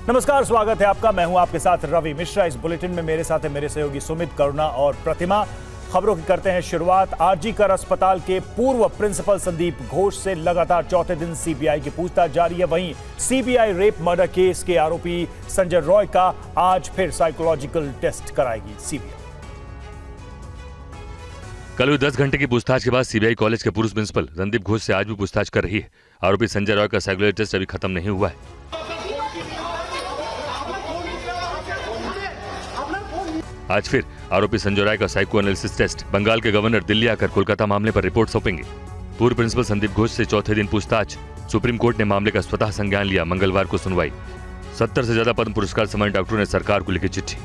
नमस्कार, स्वागत है आपका। मैं हूं आपके साथ रवि मिश्रा। इस बुलेटिन में मेरे साथ है मेरे सहयोगी सुमित, करुणा और प्रतिमा। खबरों की करते हैं शुरुआत। आरजीकर अस्पताल के पूर्व प्रिंसिपल संदीप घोष से लगातार चौथे दिन सीबीआई की पूछताछ जारी है। वहीं सीबीआई रेप मर्डर केस के आरोपी संजय रॉय का आज फिर साइकोलॉजिकल टेस्ट कराएगी सीबीआई। कल हुई 10 घंटे की पूछताछ के बाद सीबीआई कॉलेज के पूर्व प्रिंसिपल रणदीप घोष से आज भी पूछताछ कर रही है। आरोपी संजय रॉय का साइकोलॉजी टेस्ट अभी खत्म नहीं हुआ है। आज फिर आरोपी संजय रॉय का साइको एनालिसिस टेस्ट। बंगाल के गवर्नर दिल्ली आकर कोलकाता मामले पर रिपोर्ट सौंपेंगे। पूर्व प्रिंसिपल संदीप घोष से चौथे दिन पूछताछ। सुप्रीम कोर्ट ने मामले का स्वतः संज्ञान लिया। मंगलवार को सुनवाई। 70 से ज्यादा पद्म पुरस्कार सम्मानित डॉक्टरों ने सरकार को लिखी चिट्ठी।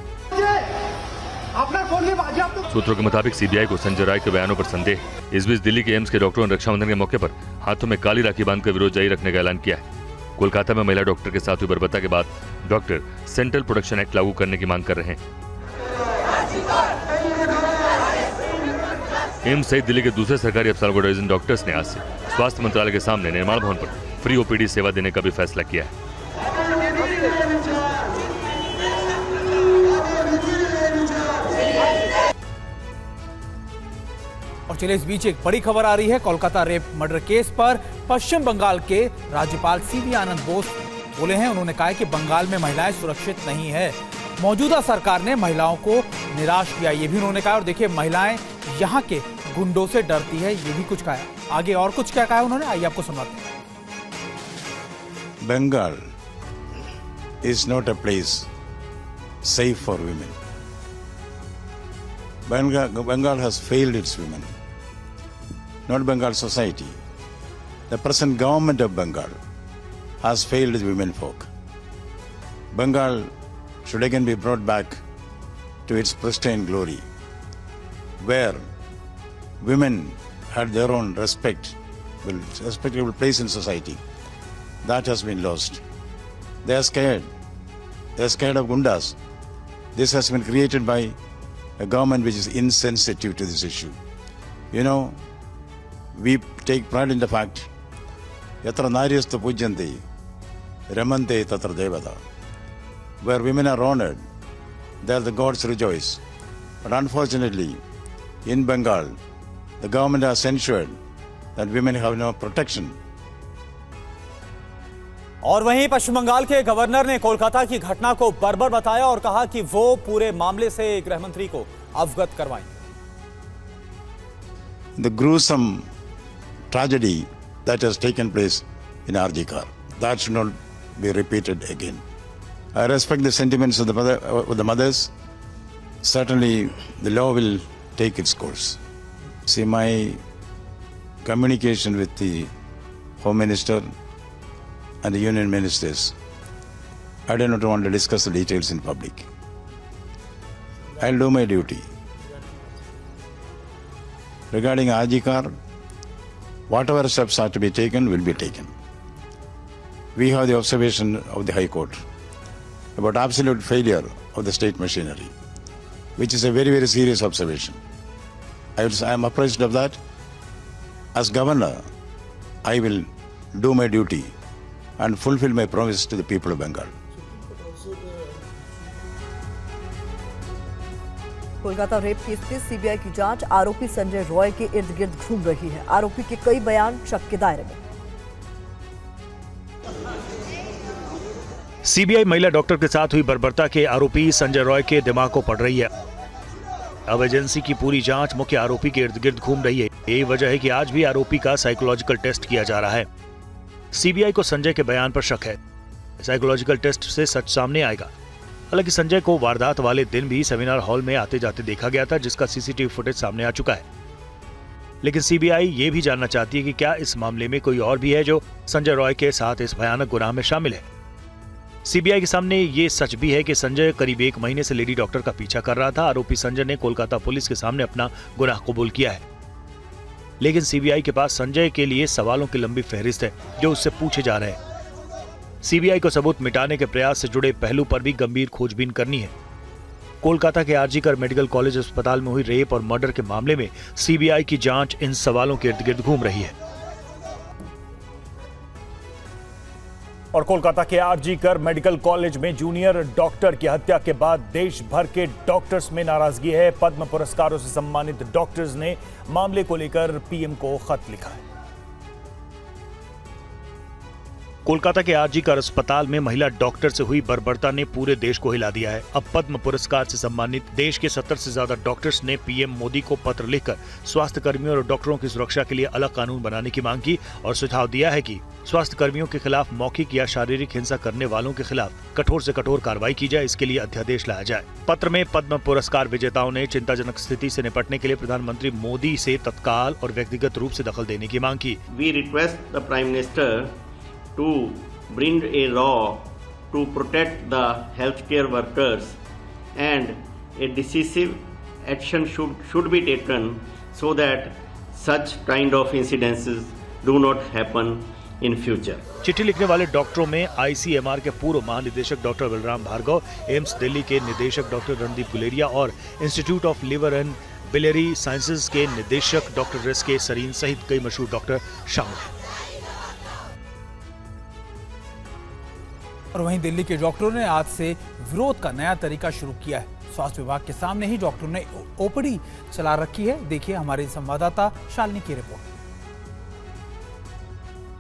सूत्रों के मुताबिक सीबीआई को संजय रॉय के बयानों पर संदेह। इस बीच दिल्ली के एम्स के डॉक्टरों ने रक्षाबंधन के मौके पर हाथों में काली राखी बांधकर विरोध जारी रखने का ऐलान किया है। कोलकाता में महिला डॉक्टर के साथ हुई बर्बरता के बाद डॉक्टर सेंट्रल प्रोटेक्शन एक्ट लागू करने की मांग कर रहे हैं। एम्स सहित दिल्ली के दूसरे सरकारी अस्पतालों के डिवीजन डॉक्टर्स ने आज से स्वास्थ्य मंत्रालय के सामने निर्माण भवन पर फ्री ओपीडी सेवा देने का भी फैसला किया है। और चलिए, इस बीच एक बड़ी खबर आ रही है। कोलकाता रेप मर्डर केस पर पश्चिम बंगाल के राज्यपाल सीवी आनंद बोस बोले हैं। उन्होंने कहा है कि बंगाल में महिलाएं सुरक्षित नहीं है। मौजूदा सरकार ने महिलाओं को निराश किया, ये भी उन्होंने कहा। और देखिए, महिलाएं यहाँ के गुंडों से डरती है, ये भी कुछ कहा। आगे और कुछ क्या कहा उन्होंने, आइए आपको सुनाते हैं। Bengal is not a place safe for women. Bengal has failed its women, not Bengal society. The present government of Bengal has failed the women folk. Bengal should again be brought back to its pristine glory, where women had their own respectable place in society. That has been lost. They are scared. They are scared of gundas. This has been created by a government which is insensitive to this issue. You know, we take pride in the fact, yatra naryastu pujyanti, ramante tatra devata. Where women are honored, there the gods rejoice. But unfortunately, in Bengal, the government has ensured that women have no protection. और वहीं पश्चिम बंगाल के governor ने कोलकाता की घटना को बर्बर बताया और कहा कि वो पूरे मामले से गृह मंत्री को अवगत करवाएंगे। The gruesome tragedy that has taken place in RGKR, that should not be repeated again. I respect the sentiments of the mothers. Certainly, the law will take its course. See, my communication with the Home Minister and the union ministers, I do not want to discuss the details in public. I'll do my duty. Regarding RGKR, whatever steps are to be taken will be taken. We have the observation of the High Court about absolute failure of the state machinery, which is a very, very serious observation. I am apprised of that. As governor, I will do my duty and fulfill my promise to the people of Bengal. Kolkata rape case में CBI की जांच। आरोपी संजय रॉय के इर्द गिर्द घूम रही है। आरोपी के कई बयान शक के दायरे में। सीबीआई महिला डॉक्टर के साथ हुई बर्बरता के आरोपी संजय रॉय के दिमाग को पड़ रही है। अब एजेंसी की पूरी जांच मुख्य आरोपी के इर्द गिर्द घूम रही है। यही वजह है कि आज भी आरोपी का साइकोलॉजिकल टेस्ट किया जा रहा है। सीबीआई को संजय के बयान पर शक है। साइकोलॉजिकल टेस्ट से सच सामने आएगा। हालांकि संजय को वारदात वाले दिन भी सेमिनार हॉल में आते जाते देखा गया था, जिसका सीसीटीवी फुटेज सामने आ चुका है। लेकिन सीबीआई ये भी जानना चाहती है कि क्या इस मामले में कोई और भी है जो संजय रॉय के साथ इस भयानक गुनाह में शामिल है। सीबीआई के सामने ये सच भी है कि संजय करीब 1 महीने से लेडी डॉक्टर का पीछा कर रहा था। आरोपी संजय ने कोलकाता पुलिस के सामने अपना गुनाह कबूल किया है। लेकिन सीबीआई के पास संजय के लिए सवालों की लंबी फहरिस्त है जो उससे पूछे जा रहे हैं। सीबीआई को सबूत मिटाने के प्रयास से जुड़े पहलू पर भी गंभीर खोजबीन करनी है। कोलकाता के आरजीकर मेडिकल कॉलेज अस्पताल में हुई रेप और मर्डर के मामले में सीबीआई की जांच इन सवालों के इर्द गिर्द घूम रही है। और कोलकाता के आरजी मेडिकल कॉलेज में जूनियर डॉक्टर की हत्या के बाद देश भर के डॉक्टर्स में नाराजगी है। पद्म पुरस्कारों से सम्मानित डॉक्टर्स ने मामले को लेकर पीएम को खत लिखा है। कोलकाता के आरजी अस्पताल में महिला डॉक्टर से हुई बर्बरता ने पूरे देश को हिला दिया है। अब पद्म पुरस्कार से सम्मानित देश के 70 से ज्यादा डॉक्टर्स ने पीएम मोदी को पत्र लिखकर स्वास्थ्य कर्मियों और डॉक्टरों की सुरक्षा के लिए अलग कानून बनाने की मांग की और सुझाव दिया है कि स्वास्थ्य कर्मियों के खिलाफ मौखिक या शारीरिक हिंसा करने वालों के खिलाफ कठोर से कठोर कार्रवाई की जाए, इसके लिए अध्यादेश लाया जाए। पत्र में पद्म पुरस्कार विजेताओं ने चिंताजनक स्थिति से निपटने के लिए प्रधानमंत्री मोदी से तत्काल और व्यक्तिगत रूप से दखल देने की मांग की। We request the Prime Minister to bring a law to protect the healthcare workers, and a decisive action should be taken so that such kind of incidences do not happen in future. चिट्ठी लिखने वाले डॉक्टरों में ICMR के पूर्व महानिदेशक doctor Balram Bhargava, AIIMS Delhi के निदेशक डॉक्टर रणदीप गुलेरिया और institute of liver and biliary sciences के निदेशक डॉक्टर एस.के. सरीन सहित कई मशहूर डॉक्टर शामिल हैं। और वहीं दिल्ली के डॉक्टरों ने आज से विरोध का नया तरीका शुरू किया है। स्वास्थ्य विभाग के सामने ही डॉक्टरों ने ओपीडी चला रखी है। देखिए हमारे संवाददाता शालिनी की रिपोर्ट।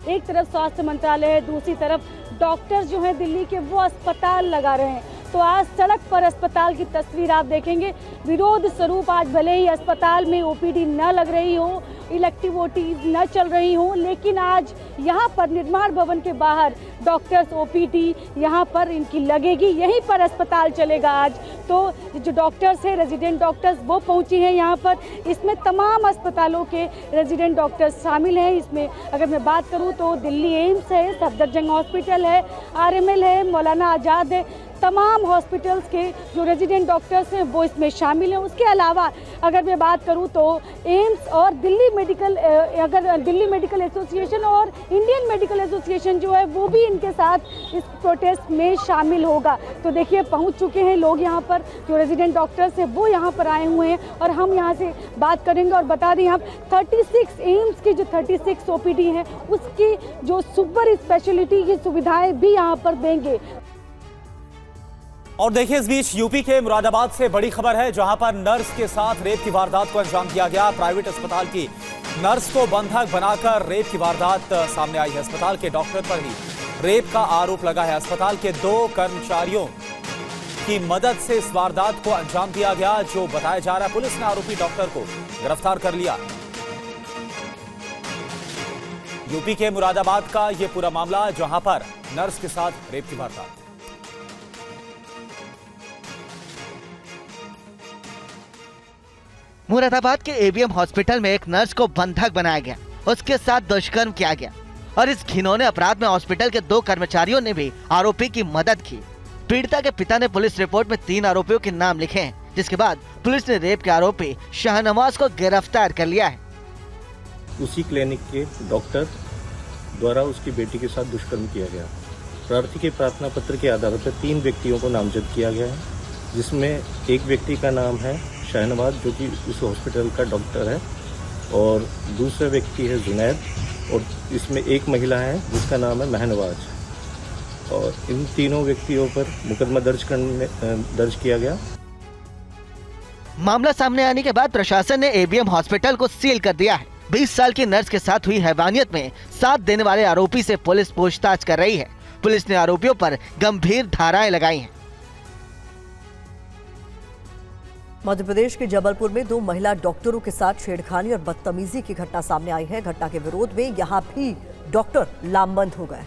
एक तरफ स्वास्थ्य मंत्रालय है, दूसरी तरफ डॉक्टर्स जो हैं दिल्ली के वो अस्पताल लगा रहे हैं। तो आज सड़क पर अस्पताल की तस्वीर आप देखेंगे। विरोध स्वरूप आज भले ही अस्पताल में ओपीडी न लग रही हो, इलेक्टिव ओटीज न चल रही हो, लेकिन आज यहाँ पर निर्माण भवन के बाहर डॉक्टर्स ओपीडी यहाँ पर इनकी लगेगी, यहीं पर अस्पताल चलेगा आज। तो जो डॉक्टर्स हैं, रेजिडेंट डॉक्टर्स, वो पहुँचे हैं यहाँ पर। इसमें तमाम अस्पतालों के रेजिडेंट डॉक्टर्स शामिल हैं। इसमें अगर मैं बात करूँ तो दिल्ली एम्स है, सफदरजंग हॉस्पिटल है, आरएमएल है, मौलाना आज़ाद है, तमाम हॉस्पिटल्स के जो रेजिडेंट डॉक्टर्स हैं वो इसमें शामिल हैं। उसके अलावा अगर मैं बात करूं तो एम्स और दिल्ली मेडिकल एसोसिएशन और इंडियन मेडिकल एसोसिएशन जो है वो भी इनके साथ इस प्रोटेस्ट में शामिल होगा। तो देखिए पहुंच चुके हैं लोग यहाँ पर, जो रेजिडेंट डॉक्टर्स हैं वो यहाँ पर आए हुए हैं और हम यहाँ से बात करेंगे। और बता दें, हम 36 एम्स की जो 36 ओपीडी हैं उसकी जो सुपर स्पेशलिटी की सुविधाएं भी यहाँ पर देंगे। और देखिए इस बीच यूपी के मुरादाबाद से बड़ी खबर है, जहां पर नर्स के साथ रेप की वारदात को अंजाम दिया गया। प्राइवेट अस्पताल की नर्स को बंधक बनाकर रेप की वारदात सामने आई है। अस्पताल के डॉक्टर पर ही रेप का आरोप लगा है। अस्पताल के 2 कर्मचारियों की मदद से इस वारदात को अंजाम दिया गया, जो बताया जा रहा है। पुलिस ने आरोपी डॉक्टर को गिरफ्तार कर लिया। यूपी के मुरादाबाद का यह पूरा मामला, जहां पर नर्स के साथ रेप की वारदात। मुरादाबाद के एबीएम हॉस्पिटल में एक नर्स को बंधक बनाया गया, उसके साथ दुष्कर्म किया गया और इस घिनौने अपराध में हॉस्पिटल के 2 कर्मचारियों ने भी आरोपी की मदद की। पीड़िता के पिता ने पुलिस रिपोर्ट में 3 आरोपियों के नाम लिखे हैं, जिसके बाद पुलिस ने रेप के आरोपी शाहनवाज को गिरफ्तार कर लिया है। उसी क्लिनिक के डॉक्टर द्वारा उसकी बेटी के साथ दुष्कर्म किया गया। प्रार्थी के प्रार्थना पत्र के आधार पर 3 व्यक्तियों को नामजद किया गया है, जिसमें एक व्यक्ति का नाम है शाहनवाज, जो कि उस हॉस्पिटल का डॉक्टर है, और दूसरा व्यक्ति है जुनैद, और इसमें एक महिला है जिसका नाम है महनवाज। और इन तीनों व्यक्तियों पर मुकदमा दर्ज किया गया। मामला सामने आने के बाद प्रशासन ने एबीएम हॉस्पिटल को सील कर दिया है। 20 साल की नर्स के साथ हुई हैवानियत में साथ देने वाले आरोपी से पुलिस पूछताछ कर रही है। पुलिस ने आरोपियों पर गंभीर धाराएं लगाई हैं। मध्य प्रदेश के जबलपुर में 2 महिला डॉक्टरों के साथ छेड़खानी और बदतमीजी की घटना सामने आई है। घटना के विरोध में यहां भी डॉक्टर लामबंद हो गए।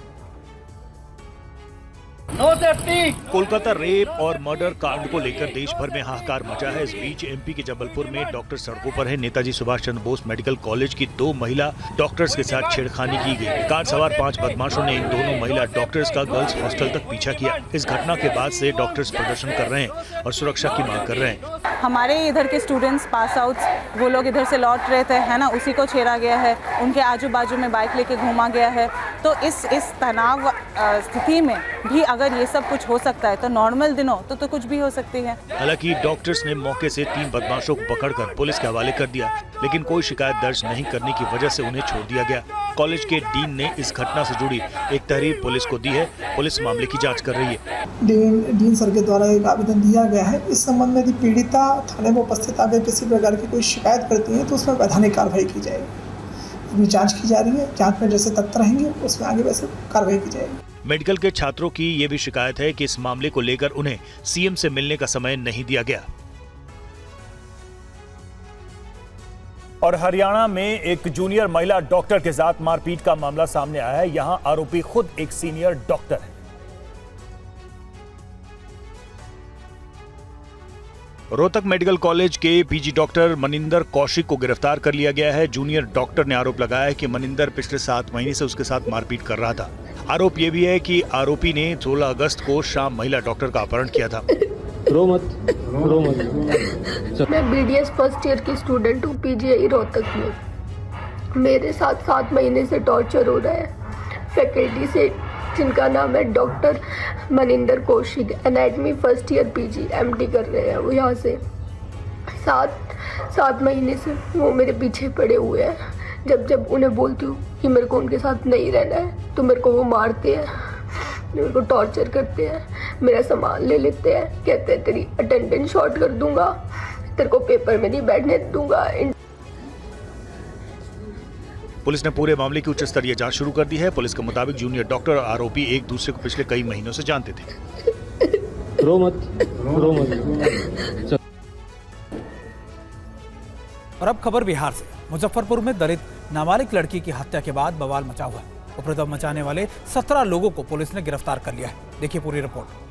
कोलकाता रेप और मर्डर कांड को लेकर देश भर में हाहाकार मचा है। इस बीच एमपी के जबलपुर में डॉक्टर सड़कों पर है। नेताजी सुभाष चंद्र बोस मेडिकल कॉलेज की 2 महिला डॉक्टर्स के साथ छेड़खानी की गई। कार सवार 5 बदमाशों ने इन दोनों महिला डॉक्टर्स का गर्ल्स हॉस्टल तक पीछा किया। इस घटना के बाद से डॉक्टर्स प्रदर्शन कर रहे हैं और सुरक्षा की मांग कर रहे हैं। हमारे इधर के स्टूडेंट्स पास आउट, वो लोग इधर से लौट रहे थे, है ना, उसी को छेड़ा गया है। उनके आजू बाजू में बाइक लेके घूमा गया है। तो इस तनाव स्थिति में भी अगर अगर ये सब कुछ हो सकता है तो नॉर्मल दिनों तो कुछ भी हो सकती है। हालांकि डॉक्टर्स ने मौके से 3 बदमाशों को पकड़कर पुलिस के हवाले कर दिया, लेकिन कोई शिकायत दर्ज नहीं करने की वजह से उन्हें छोड़ दिया गया। कॉलेज के डीन ने इस घटना से जुड़ी एक तहरीर पुलिस को दी है। पुलिस मामले की जाँच कर रही है। डीन सर के द्वारा एक आवेदन दिया गया है। इस संबंध में यदि पीड़िता थाने में उपस्थित आकर किसी प्रकार की कोई शिकायत करती है तो उसमें वैधानिक कार्रवाई की जाएगी। अभी जांच की जा रही है, जांच में जैसे तथ्य रहेंगे उसमें आगे वैसे कार्रवाई की जाएगी। मेडिकल के छात्रों की ये भी शिकायत है कि इस मामले को लेकर उन्हें सीएम से मिलने का समय नहीं दिया गया। और हरियाणा में एक जूनियर महिला डॉक्टर के साथ मारपीट का मामला सामने आया है। यहां आरोपी खुद एक सीनियर डॉक्टर है। रोहतक मेडिकल कॉलेज के पीजी डॉक्टर मनिंदर कौशिक को गिरफ्तार कर लिया गया है। जूनियर डॉक्टर ने आरोप लगाया है कि मनिंदर पिछले 7 महीने से उसके साथ मारपीट कर रहा था। आरोप यह भी है कि आरोपी ने 16 अगस्त को शाम महिला डॉक्टर का अपहरण किया था। रो मत। मैं बीडीएस फर्स्ट ईयर की स्टूडेंट हूँ पीजीआई रोहतक में। मेरे साथ 7 महीने से टॉर्चर हो रहा है फैकल्टी से, जिनका नाम है doctor Maninder Kaushik. Anatomy first year PG MD कर रहे हैं वो। यहाँ से 7 महीने से वो मेरे पीछे पड़े हुए हैं। जब उन्हें बोलती हूँ कि मेरे को उनके साथ नहीं रहना है तो मेरे को वो मारते हैं, मेरे को टॉर्चर करते हैं, मेरा सामान ले लेते हैं, कहते हैं तेरी अटेंडेंस शॉर्ट कर दूंगा, तेरे को पेपर में नहीं बैठने दूंगा। पुलिस ने पूरे मामले की उच्च स्तरीय जांच शुरू कर दी है। पुलिस के मुताबिक जूनियर डॉक्टर और आरोपी एक दूसरे को पिछले कई महीनों से जानते थे। रो मत। और अब खबर बिहार से। मुजफ्फरपुर में दलित नाबालिग लड़की की हत्या के बाद बवाल मचा हुआ है। उपद्रव मचाने वाले 17 लोगों को पुलिस ने गिरफ्तार कर लिया है। देखिए पूरी रिपोर्ट।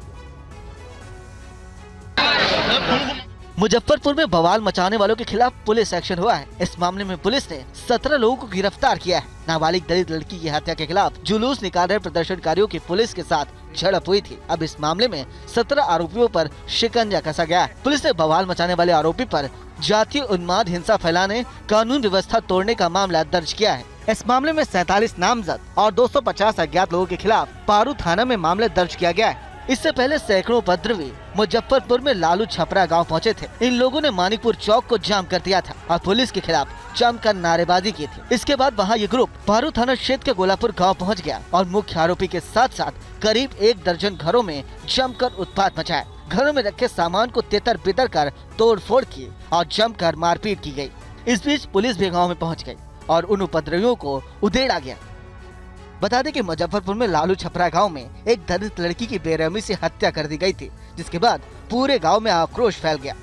मुजफ्फरपुर में बवाल मचाने वालों के खिलाफ पुलिस एक्शन हुआ है। इस मामले में पुलिस ने 17 लोगों को गिरफ्तार किया है। नाबालिग दलित लड़की की हत्या के खिलाफ जुलूस निकाल रहे प्रदर्शनकारियों की पुलिस के साथ झड़प हुई थी। अब इस मामले में 17 आरोपियों पर शिकंजा कसा गया है। पुलिस ने बवाल मचाने वाले आरोपी पर जातीय उन्माद, हिंसा फैलाने, कानून व्यवस्था तोड़ने का मामला दर्ज किया है। इस मामले में 47 नामजद और 250 अज्ञात लोगों के खिलाफ पारू थाना में मामला दर्ज किया गया है। इससे पहले सैकड़ों उपद्रवी मुजफ्फरपुर में लालू छपरा गांव पहुंचे थे। इन लोगों ने मानिकपुर चौक को जाम कर दिया था और पुलिस के खिलाफ जमकर नारेबाजी की थी। इसके बाद वहां ये ग्रुप पारू थाना क्षेत्र के गोलापुर गांव पहुंच गया और मुख्य आरोपी के साथ साथ करीब 1 दर्जन घरों में जमकर उत्पात मचाया। घरों में रखे सामान को तितर बितर कर तोड़फोड़ की और जमकर मारपीट की गई। इस बीच पुलिस भी गाँव में पहुँच गयी और उन उपद्रवियों को उधेड़ा गया। बता दें कि मुजफ्फरपुर में लालू छपरा गांव में एक दलित लड़की की बेरहमी से हत्या कर दी गई थी, जिसके बाद पूरे गांव में आक्रोश फैल गया।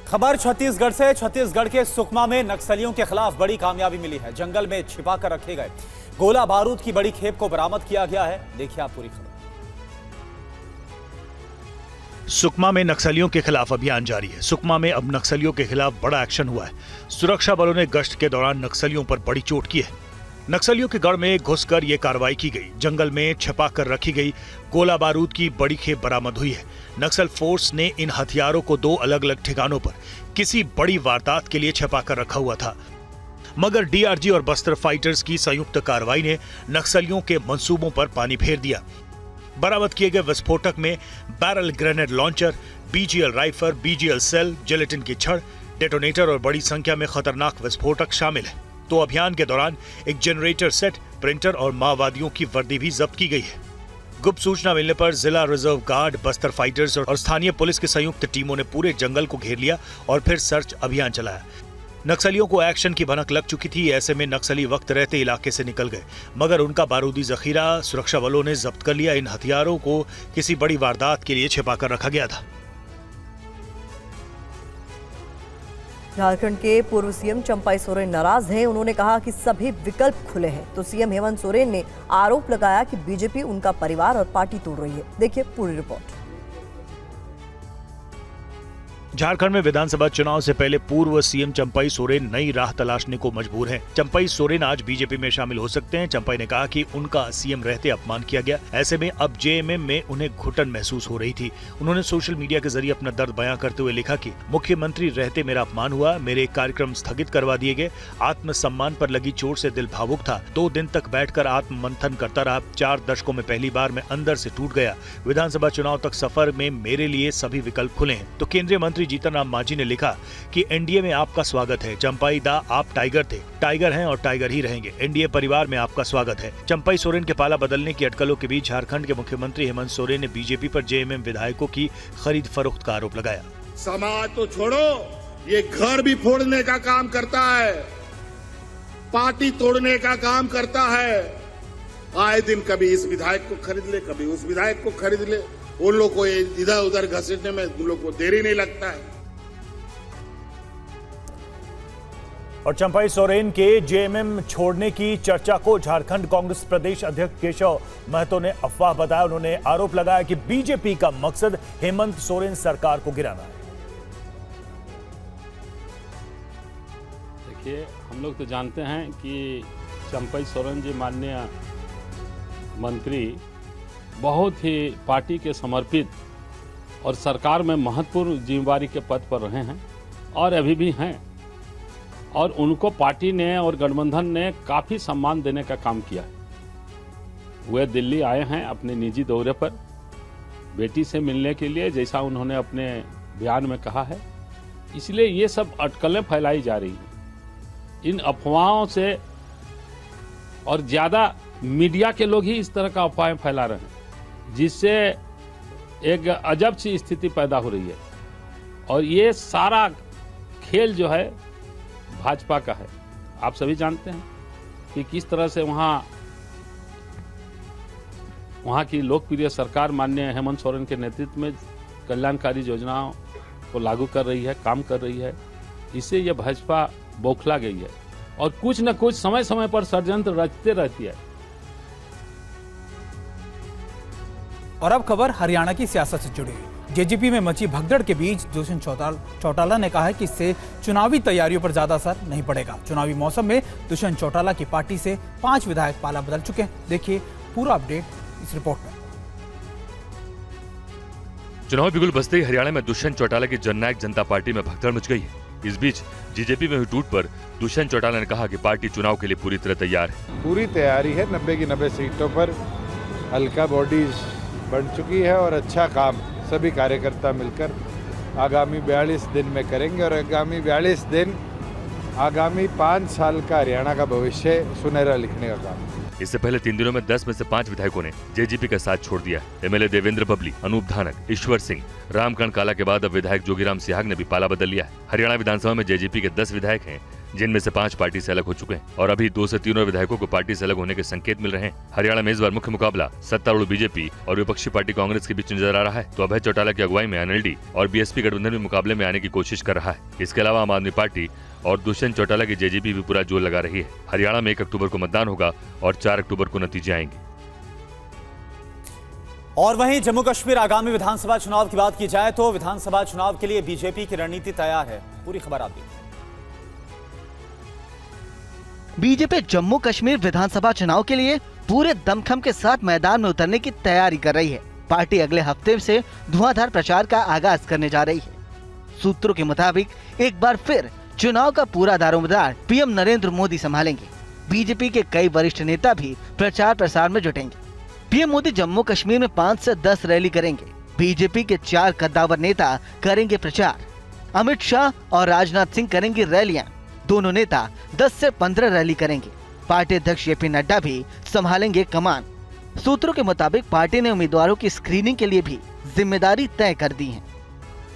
खबर छत्तीसगढ़ से। छत्तीसगढ़ के सुकमा में नक्सलियों के खिलाफ बड़ी कामयाबी मिली है। जंगल में छिपा कर रखे गए गोला बारूद की बड़ी खेप को बरामद किया गया है। देखिए आप पूरी खबर। सुकमा में नक्सलियों के खिलाफ अभियान जारी है। सुकमा में अब नक्सलियों के खिलाफ बड़ा एक्शन हुआ है। सुरक्षा बलों ने गश्त के दौरान नक्सलियों पर बड़ी चोट की है। नक्सलियों के गढ़ में घुसकर ये कार्रवाई की गई। जंगल में छिपा कर रखी गई गोला बारूद की बड़ी खेप बरामद हुई है। नक्सल फोर्स ने इन हथियारों को 2 अलग अलग ठिकानों पर किसी बड़ी वारदात के लिए छिपा कर रखा हुआ था, मगर डीआरजी और बस्तर फाइटर्स की संयुक्त कार्रवाई ने नक्सलियों के मंसूबों पर पानी फेर दिया। बरामद किए गए विस्फोटक में barrel grenade launcher, BGL rifle, BGL shell, gelatin की छड़, डेटोनेटर और बड़ी संख्या में खतरनाक विस्फोटक शामिल है। तो अभियान के दौरान एक जनरेटर सेट, प्रिंटर और माओवादियों की वर्दी भी जब्त की गई है। गुप्त सूचना मिलने पर जिला रिजर्व गार्ड, बस्तर फाइटर्स और स्थानीय पुलिस की संयुक्त टीमों ने पूरे जंगल को घेर लिया और फिर सर्च अभियान चलाया। नक्सलियों को एक्शन की भनक लग चुकी थी। ऐसे में नक्सली वक्त रहते इलाके से निकल गए, मगर उनका बारूदी जखीरा सुरक्षा बलों ने जब्त कर लिया। इन हथियारों को किसी बड़ी वारदात के लिए छिपा कर रखा गया था। झारखंड के पूर्व सीएम चंपाई सोरेन नाराज हैं। उन्होंने कहा कि सभी विकल्प खुले हैं। तो सीएम हेमंत सोरेन ने आरोप लगाया कि बीजेपी उनका परिवार और पार्टी तोड़ रही है। देखिए पूरी रिपोर्ट। झारखंड में विधानसभा चुनाव से पहले पूर्व सीएम चंपई सोरेन नई राह तलाशने को मजबूर हैं। चंपई सोरेन आज बीजेपी में शामिल हो सकते हैं। चंपई ने कहा कि उनका सीएम रहते अपमान किया गया, ऐसे में अब जेएमएम में उन्हें घुटन महसूस हो रही थी। उन्होंने सोशल मीडिया के जरिए अपना दर्द बयां करते हुए लिखा कि मुख्यमंत्री रहते मेरा अपमान हुआ, मेरे कार्यक्रम स्थगित करवा दिए गए, आत्मसम्मान पर लगी चोट से दिल भावुक था। 2 दिन तक बैठकर आत्म मंथन करता रहा। 4 दशकों में पहली बार मैं अंदर से टूट गया। विधानसभा चुनाव तक सफर में मेरे लिए सभी विकल्प खुले हैं। तो केंद्रीय मंत्री जीतन राम मांझी ने लिखा कि एनडीए में आपका स्वागत है। चंपई दा आप टाइगर थे, टाइगर हैं और टाइगर ही रहेंगे। एनडीए परिवार में आपका स्वागत है। चंपई सोरेन के पाला बदलने की अटकलों के बीच झारखंड के मुख्यमंत्री हेमंत सोरेन ने बीजेपी पर जेएमएम विधायकों की खरीद फरोख्त का आरोप लगाया। समाज तो छोड़ो, ये घर भी फोड़ने का काम करता है, पार्टी तोड़ने का काम करता है। आए दिन कभी इस विधायक को खरीद ले, कभी उस विधायक को खरीद ले। उन लोग को इधर उधर घसीटने में उन लोग को देरी नहीं लगता है। और चंपई सोरेन के जेएमएम छोड़ने की चर्चा को झारखंड कांग्रेस प्रदेश अध्यक्ष केशव महतो ने अफवाह बताया। उन्होंने आरोप लगाया कि बीजेपी का मकसद हेमंत सोरेन सरकार को गिराना है। देखिए, हम लोग तो जानते हैं कि चंपई सोरेन जी माननीय मंत्री बहुत ही पार्टी के समर्पित और सरकार में महत्वपूर्ण जिम्मेदारी के पद पर रहे हैं और अभी भी हैं, और उनको पार्टी ने और गठबंधन ने काफ़ी सम्मान देने का काम किया है। वे दिल्ली आए हैं अपने निजी दौरे पर बेटी से मिलने के लिए, जैसा उन्होंने अपने बयान में कहा है। इसलिए ये सब अटकलें फैलाई जा रही हैं इन अफवाहों से, और ज़्यादा मीडिया के लोग ही इस तरह का अफवाहें फैला रहे हैं, जिससे एक अजब सी स्थिति पैदा हो रही है। और ये सारा खेल जो है भाजपा का है। आप सभी जानते हैं कि किस तरह से वहाँ की लोकप्रिय सरकार माननीय हेमंत सोरेन के नेतृत्व में कल्याणकारी योजनाओं को लागू कर रही है, काम कर रही है। इससे ये भाजपा बौखला गई है और कुछ न कुछ समय समय पर षड्यंत्र रचते रहती है। और अब खबर हरियाणा की सियासत से जुड़ी हुई। जेजेपी में मची भगदड़ के बीच दुष्यंत चौटाला ने कहा है कि इससे चुनावी तैयारियों पर ज्यादा असर नहीं पड़ेगा। चुनावी मौसम में दुष्यंत चौटाला की पार्टी से 5 विधायक पाला बदल चुके हैं। देखिए पूरा अपडेट इस रिपोर्ट में। चुनाव बिगुल बजते ही हरियाणा में दुष्यंत चौटाला की जननायक जनता पार्टी में भगदड़ मच गई है। इस बीच बीजेपी में हुई टूट पर दुष्यंत चौटाला ने कहा कि पार्टी चुनाव के लिए पूरी तरह तैयार है। पूरी तैयारी है। 90 की 90 सीटों पर हल्का बॉडीज बन चुकी है और अच्छा काम सभी कार्यकर्ता मिलकर आगामी 42 दिन में करेंगे। और आगामी 42 दिन आगामी 5 साल का हरियाणा का भविष्य सुनहरा लिखने का काम। इससे पहले 3 दिनों में 10 में से 5 विधायकों ने जेजेपी का साथ छोड़ दिया। एमएलए देवेंद्र बबली, अनूप धानक, ईश्वर सिंह, रामकर्ण काला के बाद अब विधायक जोगीराम सिहाग ने भी पाला बदल लिया है। हरियाणा विधानसभा में जेजेपी के 10 विधायक हैं, जिनमें से 5 पार्टी से अलग हो चुके हैं और अभी 2 से 3 विधायकों को पार्टी से अलग होने के संकेत मिल रहे हैं। हरियाणा में इस बार मुख्य मुकाबला सत्तारूढ़ बीजेपी और विपक्षी पार्टी कांग्रेस के बीच नजर आ रहा है। तो अभय चौटाला की अगुवाई में एनएलडी और बीएसपी गठबंधन भी मुकाबले में आने की कोशिश कर रहा है। इसके अलावा आम आदमी पार्टी और दुष्यंत चौटाला की जेजेपी भी पूरा जोर लगा रही है। हरियाणा में 1 अक्टूबर को मतदान होगा और 4 अक्टूबर को नतीजे आएंगे। और वहीं जम्मू कश्मीर आगामी विधानसभा चुनाव की बात की जाए तो विधानसभा चुनाव के लिए बीजेपी की रणनीति तैयार है। पूरी खबर आप देखिए। बीजेपी जम्मू कश्मीर विधानसभा चुनाव के लिए पूरे दमखम के साथ मैदान में उतरने की तैयारी कर रही है। पार्टी अगले हफ्ते से धुआंधार प्रचार का आगाज करने जा रही है। सूत्रों के मुताबिक एक बार फिर चुनाव का पूरा दारोमदार पीएम नरेंद्र मोदी संभालेंगे। बीजेपी के कई वरिष्ठ नेता भी प्रचार प्रसार में जुटेंगे। पीएम मोदी जम्मू कश्मीर में 5 से 10 रैली करेंगे। बीजेपी के 4 कद्दावर नेता करेंगे प्रचार। अमित शाह और राजनाथ सिंह करेंगे रैलियां। दोनों नेता 10 से 15 रैली करेंगे। पार्टी अध्यक्ष जेपी नड्डा भी संभालेंगे कमान। सूत्रों के मुताबिक पार्टी ने उम्मीदवारों की स्क्रीनिंग के लिए भी जिम्मेदारी तय कर दी है।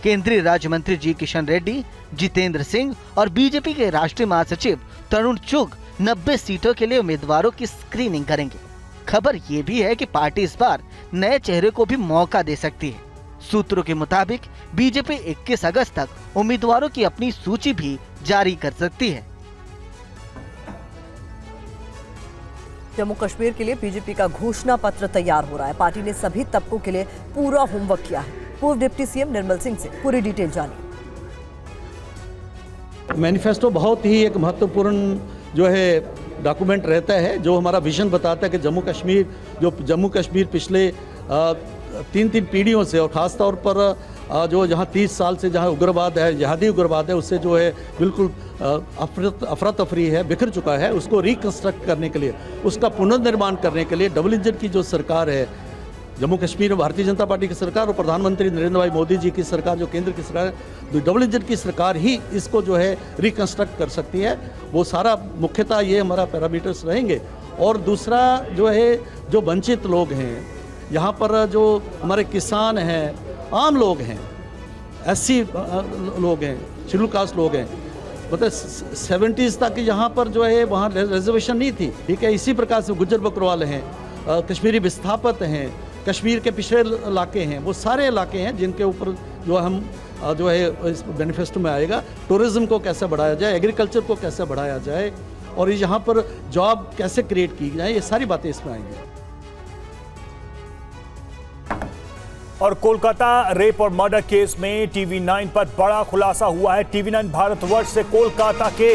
केंद्रीय राज्य मंत्री जी किशन रेड्डी, जितेंद्र सिंह और बीजेपी के राष्ट्रीय महासचिव तरुण चुग 90 सीटों के लिए उम्मीदवारों की स्क्रीनिंग करेंगे। खबर ये भी है कि पार्टी इस बार नए चेहरे को भी मौका दे सकती है। सूत्रों के मुताबिक बीजेपी 21 अगस्त तक उम्मीदवारों की अपनी सूची भी जारी कर सकती है। जम्मू कश्मीर के लिए बीजेपी का घोषणा पत्र तैयार हो रहा है। पार्टी ने सभी तबकों के लिए पूरा होमवर्क किया है। पूर्व डिप्टी सीएम निर्मल सिंह से पूरी डिटेल जानी। मैनिफेस्टो बहुत ही एक महत्वपूर्ण जो है डॉक्यूमेंट रहता है, जो हमारा विजन बताता है कि जम्मू कश्मीर पिछले 3 पीढ़ियों से और ख़ास तौर पर जो जहाँ 30 साल से जहाँ उग्रवाद है, जिहादी उग्रवाद है, उससे जो है बिल्कुल अफरा तफरी है, बिखर चुका है, उसको रिकन्स्ट्रक्ट करने के लिए, उसका पुनर्निर्माण करने के लिए डबल इंजन की जो सरकार है जम्मू कश्मीर में, भारतीय जनता पार्टी की सरकार और प्रधानमंत्री नरेंद्र भाई मोदी जी की सरकार, जो केंद्र की सरकार है, डबल इंजन की सरकार ही इसको जो है रिकन्स्ट्रक्ट कर सकती है। वो सारा मुख्यतः ये हमारा पैरामीटर्स रहेंगे। और दूसरा जो है, जो वंचित लोग हैं यहाँ पर, जो हमारे किसान हैं, आम लोग हैं, SC लोग हैं, शेड्यूल कास्ट लोग हैं, मतलब 70s तक यहाँ पर जो है वहाँ रिजर्वेशन नहीं थी, ठीक है। इसी प्रकार से गुज्जर बकरवाल हैं, कश्मीरी विस्थापित हैं, कश्मीर के पिछड़े इलाके हैं, वो सारे इलाके हैं जिनके ऊपर जो हम जो है इस मैनिफेस्टो में आएगा। टूरिज़्म को कैसे बढ़ाया जाए, एग्रीकल्चर को कैसे बढ़ाया जाए और यहाँ पर जॉब कैसे क्रिएट की जाए, ये सारी बातें इसमें आएंगी। और कोलकाता रेप और मर्डर केस में TV9 पर बड़ा खुलासा हुआ है। TV9 भारतवर्ष से कोलकाता के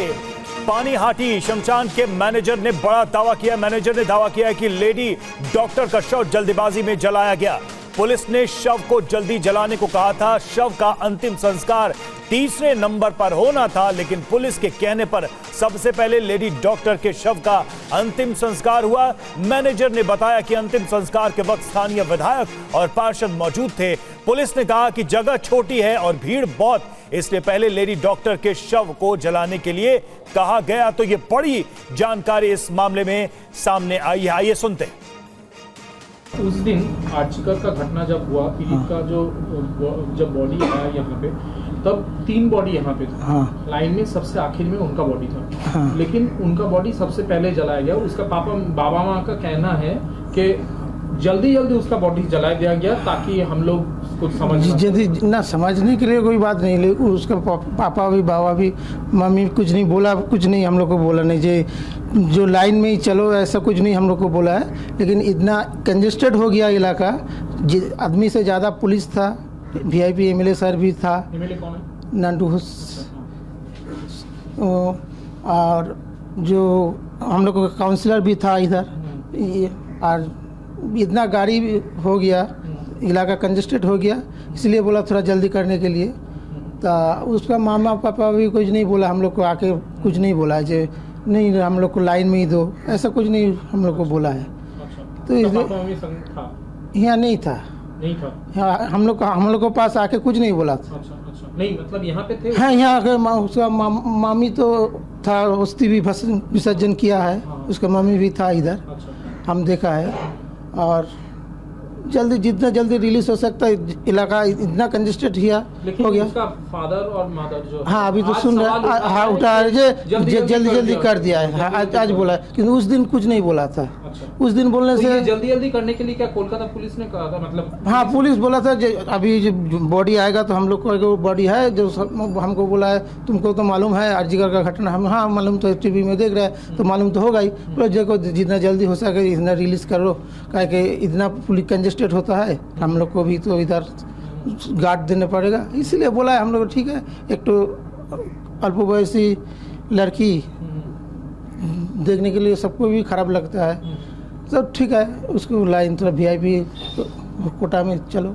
पानीहाटी शमशान के मैनेजर ने बड़ा दावा किया। मैनेजर ने दावा किया है कि लेडी डॉक्टर का शव जल्दबाजी में जलाया गया। पुलिस ने शव को जल्दी जलाने को कहा था। शव का अंतिम संस्कार तीसरे नंबर पर होना था, लेकिन पुलिस के कहने पर सबसे पहले लेडी डॉक्टर के शव का अंतिम संस्कार हुआ। मैनेजर ने बताया कि अंतिम संस्कार के वक्त स्थानीय विधायक और पार्षद मौजूद थे। पुलिस ने कहा कि जगह छोटी है और भीड़ बहुत, इसलिए पहले लेडी डॉक्टर के शव को जलाने के लिए कहा गया। तो ये बड़ी जानकारी इस मामले में सामने आई है, आइए सुनते हैं। उस दिन आर्चिकर का घटना जब हुआ, पीड़ित का जब बॉडी आया यहाँ पे, तब 3 बॉडी यहाँ पे था। लाइन में सबसे आखिर में उनका बॉडी था, लेकिन उनका बॉडी सबसे पहले जलाया गया। उसका बाबा माँ का कहना है कि जल्दी उसका बॉडी जला दिया गया ताकि हम लोग कुछ समझ ना समझने के लिए कोई बात नहीं, लेकिन उसका पापा भी, बाबा भी, मम्मी कुछ नहीं बोला, कुछ नहीं हम लोग को बोला नहीं, जो लाइन में ही चलो ऐसा कुछ नहीं हम लोग को बोला है। लेकिन इतना कंजेस्टेड हो गया इलाका, आदमी से ज़्यादा पुलिस था, VIP MLA सर भी था, MLA कौन है? नंदू, और जो हम लोग का काउंसलर भी था इधर, और इतना गाड़ी हो गया, इलाका कंजेस्टेड हो गया, इसलिए बोला थोड़ा जल्दी करने के लिए। तो उसका मामा पापा भी कुछ नहीं बोला, हम लोग को आके कुछ नहीं बोला है, नहीं हम लोग को लाइन में ही दो, ऐसा कुछ नहीं हम लोग को बोला है। तो इसलिए यहाँ नहीं था, हम लोग को पास आके कुछ नहीं बोला था। नहीं मतलब यहाँ पे थे? हाँ, यहाँ आके उसका मामी तो था, अस्थि भी विसर्जन किया है, उसका मम्मी भी था इधर, हम देखा है। और जितना जल्दी रिलीज हो सकता है, इलाका इतना कंजेस्टेड हो गया। उसका फादर और मदर जो, हाँ अभी तो सुन रहे, हाँ उठा जल्दी कर दिया है, हाँ आज बोला है, किंतु उस दिन कुछ नहीं बोला था। उस दिन बोलने से जल्दी करने के लिए क्या कोलकाता पुलिस ने कहा था? मतलब हाँ, पुलिस बोला था अभी जो बॉडी आएगा तो हम लोग को बॉडी है, जो हमको बोला है तुमको तो मालूम है आरजीकर का घटना, हम हाँ मालूम, तो TV में देख रहे हैं तो मालूम तो होगा ही, देखो जितना जल्दी हो सके इतना रिलीज कर लो, क्या कि इतना पुलिस कंजेस्टेड होता है, हम लोग को भी तो इधर गार्ड देने पड़ेगा, इसलिए बोला है हम लोग ठीक है। एक तो अल्पवयसी लड़की देखने के लिए सबको भी खराब लगता है, तो ठीक है उसको लाइन थोड़ा VIP कोटा में चलो।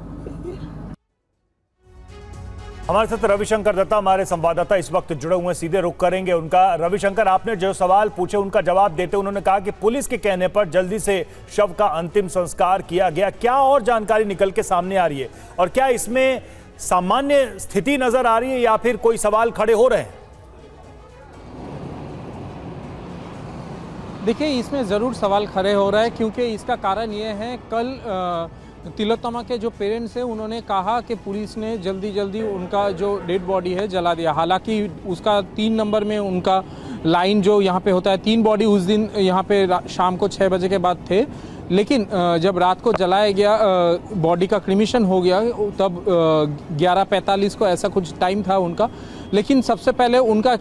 हमारे साथ रविशंकर दत्ता हमारे संवाददाता इस वक्त जुड़े हुए हैं, सीधे रुख करेंगे उनका। रविशंकर, आपने जो सवाल पूछे उनका जवाब देते उन्होंने कहा कि पुलिस के कहने पर जल्दी से शव का अंतिम संस्कार किया गया। क्या और जानकारी निकल के सामने आ रही है और क्या इसमें सामान्य स्थिति नजर आ रही है या फिर कोई सवाल खड़े हो रहे हैं? देखिए, इसमें ज़रूर सवाल खड़े हो रहा है, क्योंकि इसका कारण ये है, कल तिलोत्तमा के जो पेरेंट्स हैं उन्होंने कहा कि पुलिस ने जल्दी उनका जो डेड बॉडी है जला दिया। हालांकि उसका 3 नंबर में उनका लाइन जो यहाँ पे होता है, 3 बॉडी उस दिन यहाँ पे शाम को 6 बजे के बाद थे, लेकिन जब रात को जलाया गया, बॉडी का क्रिमिशन हो गया, तब 11:45 को ऐसा कुछ टाइम था उनका, लेकिन सबसे पहले उनका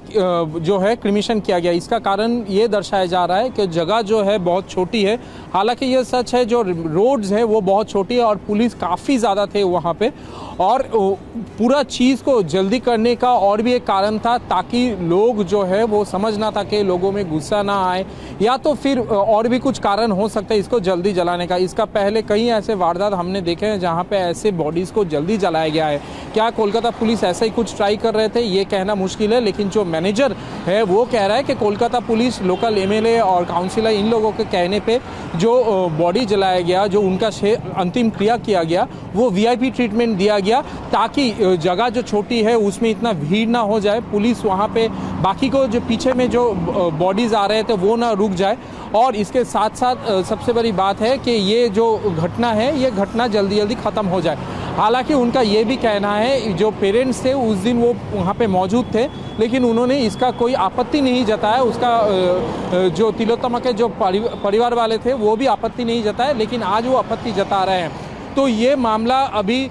जो है क्रिमिशन किया गया। इसका कारण ये दर्शाया जा रहा है कि जगह जो है बहुत छोटी है। हालांकि ये सच है, जो रोड्स है वो बहुत छोटी है और पुलिस काफ़ी ज़्यादा थे वहाँ पे, और पूरा चीज़ को जल्दी करने का और भी एक कारण था ताकि लोग जो है वो समझ ना सके, लोगों में गुस्सा ना आए, या तो फिर और भी कुछ कारण हो सकता है इसको जल्दी जलाने का। इसका पहले कई ऐसे वारदात हमने देखे हैं जहाँ पे ऐसे बॉडीज़ को जल्दी जलाया गया है। क्या कोलकाता पुलिस ऐसा ही कुछ ट्राई कर रहे थे, ये कहना मुश्किल है, लेकिन जो मैनेजर है वो कह रहा है कि कोलकाता पुलिस, लोकल एमएलए और काउंसिलर, इन लोगों के कहने पे जो बॉडी जलाया गया, जो उनका अंतिम क्रिया किया गया, वो वीआईपी ट्रीटमेंट दिया गया ताकि जगह जो छोटी है उसमें इतना भीड़ ना हो जाए, पुलिस वहाँ पे बाकी को जो पीछे में जो बॉडीज़ आ रहे थे वो ना रुक जाए। और इसके साथ साथ सबसे बड़ी बात है कि ये जो घटना है ये घटना जल्दी जल्दी ख़त्म हो जाए। हालांकि उनका ये भी कहना है, जो पेरेंट्स थे उस दिन वो वहाँ पे मौजूद थे, लेकिन उन्होंने इसका कोई आपत्ति नहीं जताया। उसका जो तिलोत्तमा के जो परिवार वाले थे वो भी आपत्ति नहीं जताए, लेकिन आज वो आपत्ति जता रहे हैं। तो ये मामला अभी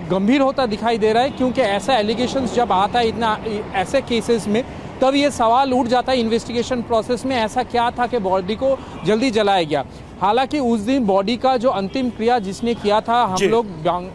गंभीर होता दिखाई दे रहा है, क्योंकि ऐसा एलिगेशंस जब आता है इतना ऐसे केसेस में, तब ये सवाल उठ जाता है इन्वेस्टिगेशन प्रोसेस में, ऐसा क्या था कि बॉडी को जल्दी जलाया गया। हालांकि उस दिन बॉडी का जो अंतिम क्रिया जिसने किया था, हम लोग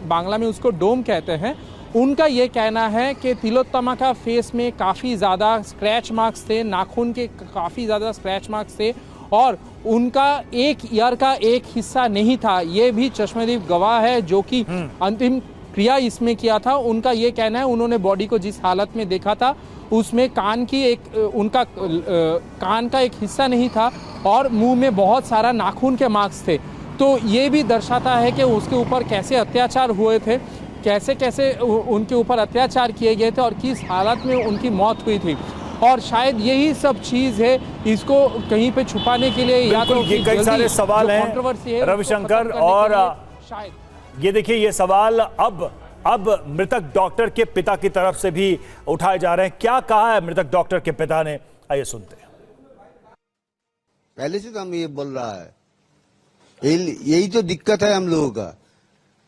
बांग्ला में उसको डोम कहते हैं, उनका ये कहना है कि तिलोत्तमा का फेस में काफ़ी ज़्यादा स्क्रैच मार्क्स थे, नाखून के काफ़ी ज़्यादा स्क्रैच मार्क्स थे, और उनका एक ईयर का एक हिस्सा नहीं था। ये भी चश्मदीद गवाह है जो कि अंतिम क्रिया इसमें किया था। उनका ये कहना है, उन्होंने बॉडी को जिस हालत में देखा था उसमें कान की उनका कान का एक हिस्सा नहीं था और मुंह में बहुत सारा नाखून के मार्क्स थे। तो ये भी दर्शाता है कि उसके ऊपर कैसे अत्याचार हुए थे, कैसे कैसे उनके ऊपर अत्याचार किए गए थे और किस हालत में उनकी मौत हुई थी। और शायद यही सब चीज़ है, इसको कहीं पे छुपाने के लिए या तो ये कई सारे सवाल हैं रविशंकर, और शायद ये देखिए ये सवाल अब मृतक डॉक्टर के पिता की तरफ से भी उठाए जा रहे हैं। क्या कहा है मृतक डॉक्टर के पिता ने, आइए सुनते हैं। पहले से तो हम ये बोल रहा है, यही तो दिक्कत है हम लोगों का,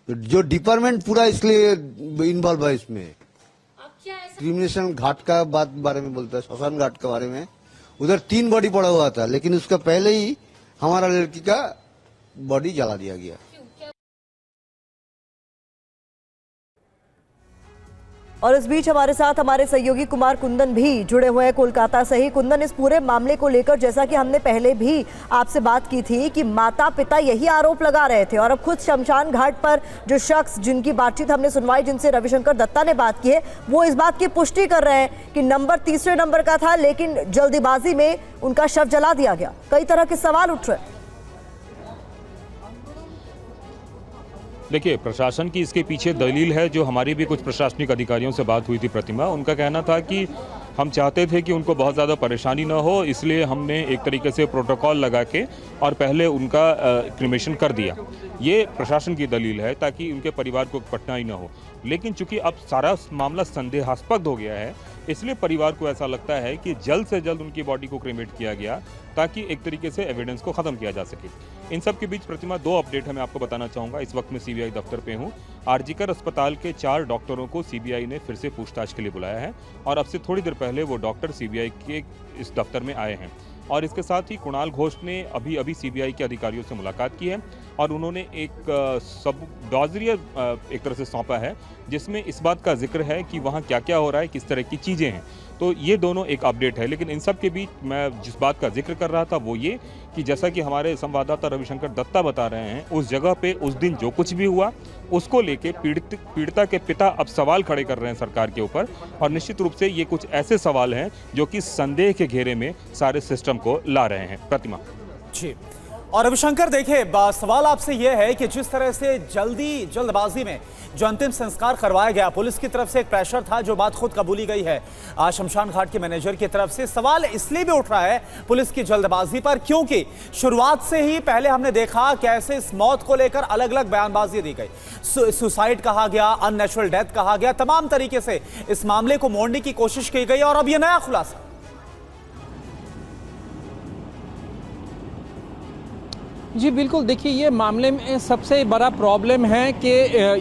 जो डिपार्टमेंट पूरा इसलिए इन्वॉल्व है इसमें। क्रिमिनेशन घाट का बारे में बोलता है, श्मशान घाट के बारे में, उधर 3 बॉडी पड़ा हुआ था, लेकिन उसका पहले ही हमारा लड़की का बॉडी जला दिया गया। और इस बीच हमारे साथ हमारे सहयोगी कुमार कुंदन भी जुड़े हुए हैं कोलकाता से ही। कुंदन, इस पूरे मामले को लेकर जैसा कि हमने पहले भी आपसे बात की थी कि माता पिता यही आरोप लगा रहे थे, और अब खुद शमशान घाट पर जो शख्स जिनकी बातचीत हमने सुनवाई, जिनसे रविशंकर दत्ता ने बात की है, वो इस बात की पुष्टि कर रहे हैं कि नंबर तीसरे नंबर का था, लेकिन जल्दीबाजी में उनका शव जला दिया गया। कई तरह के सवाल उठ रहे हैं। देखिए, प्रशासन की इसके पीछे दलील है, जो हमारी भी कुछ प्रशासनिक अधिकारियों से बात हुई थी प्रतिमा, उनका कहना था कि हम चाहते थे कि उनको बहुत ज़्यादा परेशानी ना हो, इसलिए हमने एक तरीके से प्रोटोकॉल लगा के और पहले उनका क्रिमेशन कर दिया। ये प्रशासन की दलील है ताकि उनके परिवार को कठिनाई ना हो। लेकिन चूंकि अब सारा मामला संदेहास्पद हो गया है, इसलिए परिवार को ऐसा लगता है कि जल्द से जल्द उनकी बॉडी को क्रिमेट किया गया ताकि एक तरीके से एविडेंस को ख़त्म किया जा सके। इन सब के बीच प्रतिमा 2 अपडेट है मैं आपको बताना चाहूँगा। इस वक्त मैं सीबीआई दफ्तर पे हूँ। आरजीकर अस्पताल के 4 डॉक्टरों को सीबीआई ने फिर से पूछताछ के लिए बुलाया है, और अब से थोड़ी देर पहले वो डॉक्टर सीबीआई के इस दफ्तर में आए हैं। और इसके साथ ही कुणाल घोष ने अभी सीबीआई के अधिकारियों से मुलाकात की है, और उन्होंने एक सब डॉजरियर एक तरह से सौंपा है, जिसमें इस बात का जिक्र है कि वहाँ क्या क्या हो रहा है, किस तरह की चीज़ें हैं। तो ये दोनों एक अपडेट है। लेकिन इन सब के बीच मैं जिस बात का जिक्र कर रहा था वो ये कि जैसा कि हमारे संवाददाता रविशंकर दत्ता बता रहे हैं, उस जगह पे उस दिन जो कुछ भी हुआ उसको लेके पीड़िता के पिता अब सवाल खड़े कर रहे हैं सरकार के ऊपर, और निश्चित रूप से ये कुछ ऐसे सवाल हैं जो कि संदेह के घेरे में सारे सिस्टम को ला रहे हैं। प्रतिमा जी। और रविशंकर, देखिए सवाल आपसे यह है कि जिस तरह से जल्दबाजी में जो अंतिम संस्कार करवाया गया, पुलिस की तरफ से एक प्रेशर था, जो बात खुद कबूली गई है शमशान घाट के मैनेजर की तरफ से। सवाल इसलिए भी उठ रहा है पुलिस की जल्दबाजी पर, क्योंकि शुरुआत से ही पहले हमने देखा कैसे इस मौत को लेकर अलग अलग बयानबाजी दी गई। सुसाइड कहा गया, अननेचुरल डेथ कहा गया, तमाम तरीके से इस मामले को मोड़ने की कोशिश की गई, और अब यह नया खुलासा। जी बिल्कुल, देखिए ये मामले में सबसे बड़ा प्रॉब्लम है कि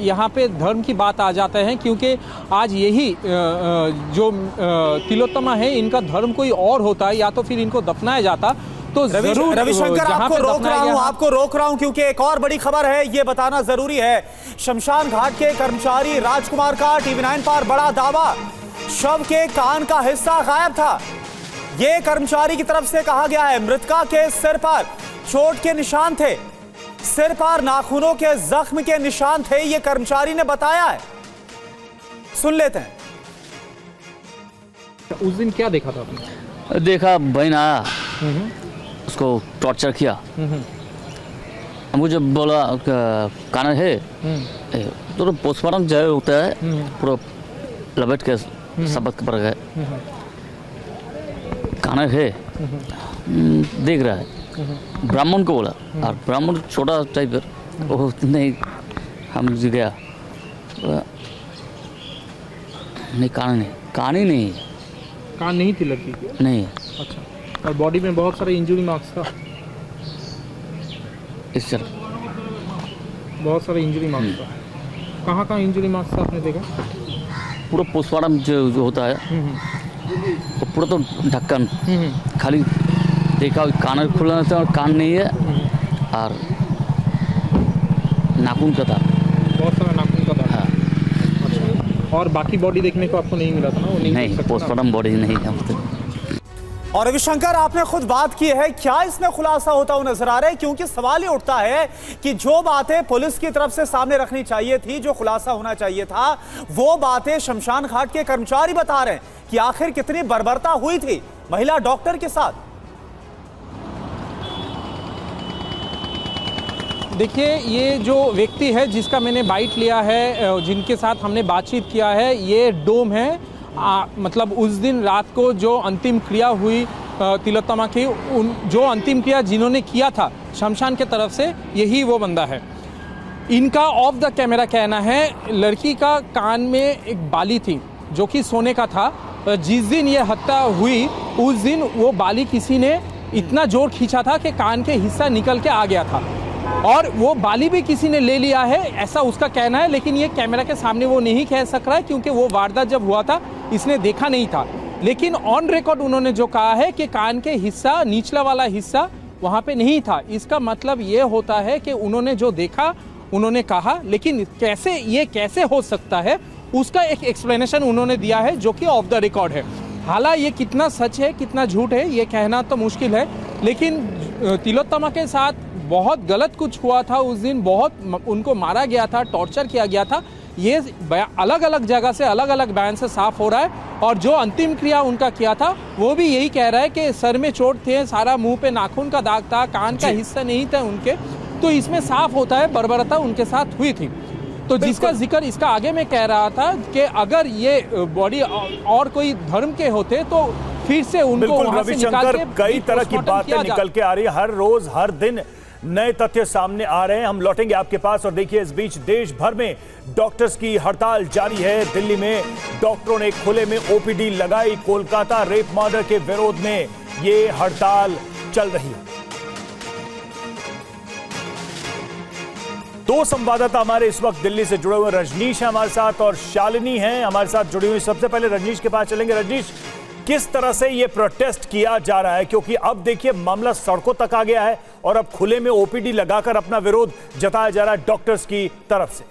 यहाँ पे धर्म की बात आ जाता है, क्योंकि आज यही जो तिलोत्तमा है इनका धर्म कोई और होता है, या तो फिर इनको दफनाया जाता। तो रविशंकर, आपको रोक रहा हूं क्योंकि एक और बड़ी खबर है, ये बताना जरूरी है। शमशान घाट के कर्मचारी राजकुमार का TV9 पर बड़ा दावा, शव के कान का हिस्सा गायब था। ये कर्मचारी की तरफ से कहा गया है। मृतका के सिर पर चोट के निशान थे, सिर पर नाखूनों के जख्म के निशान थे, ये कर्मचारी ने बताया है। सुन लेते हैं। उस दिन क्या देखा था आपने? देखा, बहन आया, उसको टॉर्चर किया, मुझे बोला कान है, तो पोस्टमार्टम जो होता है पूरा लपेट के सबक पर गए, कान है, देख रहा है, ब्राह्मण को बोला, और ब्राह्मण छोटा टाइप वो नहीं, हम गया नहीं, कान ही नहीं, कान नहीं थी लड़की की? नहीं। अच्छा, और बॉडी में बहुत सारे इंजरी मार्क्स था? इस तरह बहुत सारे इंजरी मार्क्स था। कहाँ कहाँ इंजरी मार्क्स था आपने देखा? पूरा पोस्टमार्टम जो होता है तो पूरा तो ढक्कन खाली देखा, कान खुला था और कान नहीं है, और नाखून का था, बहुत सारा नाखून का था। हाँ। अच्छा, और बाकी बॉडी देखने को आपको नहीं मिला था ना? वो नहीं, पोस्टमार्टम बॉडी नहीं है। और रविशंकर, आपने खुद बात की है, क्या इसमें खुलासा होता हुआ नजर आ रहा है? क्योंकि सवाल ये उठता है कि जो बातें पुलिस की तरफ से सामने रखनी चाहिए थी, जो खुलासा होना चाहिए था, वो बातें शमशान घाट के कर्मचारी बता रहे हैं कि आखिर कितनी बर्बरता हुई थी महिला डॉक्टर के साथ। देखिए, ये जो व्यक्ति है जिसका मैंने बाइट लिया है, जिनके साथ हमने बातचीत किया है, ये डोम है। मतलब उस दिन रात को जो अंतिम क्रिया हुई तिलोत्तमा की, जो अंतिम क्रिया जिन्होंने किया था शमशान के तरफ से, यही वो बंदा है। इनका ऑफ द कैमरा कहना है, लड़की का कान में एक बाली थी जो कि सोने का था। जिस दिन ये हत्या हुई उस दिन वो बाली किसी ने इतना जोर खींचा था कि कान के हिस्सा निकल के आ गया था, और वो बाली भी किसी ने ले लिया है, ऐसा उसका कहना है। लेकिन ये कैमरा के सामने वो नहीं कह सक रहा है, क्योंकि वो वारदात जब हुआ था इसने देखा नहीं था। लेकिन ऑन रिकॉर्ड उन्होंने जो कहा है कि कान के हिस्सा, निचला वाला हिस्सा वहाँ पे नहीं था। इसका मतलब ये होता है कि उन्होंने जो देखा उन्होंने कहा, लेकिन कैसे हो सकता है उसका एक एक्सप्लेनेशन उन्होंने दिया है, जो कि ऑफ द रिकॉर्ड है। हालांकि ये कितना सच है कितना झूठ है ये कहना तो मुश्किल है, लेकिन तिलोत्तमा के साथ बहुत गलत कुछ हुआ था उस दिन, बहुत उनको मारा गया था, टॉर्चर किया गया था। ये अलग अलग जगह से अलग अलग बयान से साफ हो रहा है। और जो अंतिम क्रिया उनका किया था वो भी यही कह रहा है कि सर में चोट थे, सारा मुंह पे नाखून का दाग था, कान का हिस्सा नहीं था उनके। तो इसमें साफ होता है बर्बरता उनके साथ हुई थी। तो जिसका जिक्र इसका आगे मैं कह रहा था कि अगर ये बॉडी और कोई धर्म के होते तो फिर से उनको वहां से निकाल के कई तरह की बातें निकल के आ रही है, हर रोज हर दिन नए तथ्य सामने आ रहे हैं। हम लौटेंगे आपके पास। और देखिए, इस बीच देश भर में डॉक्टर्स की हड़ताल जारी है। दिल्ली में डॉक्टरों ने खुले में ओपीडी लगाई। कोलकाता रेप मर्डर के विरोध में ये हड़ताल चल रही है। दो संवाददाता हमारे इस वक्त दिल्ली से जुड़े हुए, रजनीश है हमारे साथ और शालिनी है हमारे साथ जुड़ी हुई। सबसे पहले रजनीश के पास चलेंगे। रजनीश, किस तरह से ये प्रोटेस्ट किया जा रहा है? क्योंकि अब देखिए मामला सड़कों तक आ गया है और अब खुले में ओपीडी लगाकर अपना विरोध जताया जा रहा है डॉक्टर्स की तरफ से।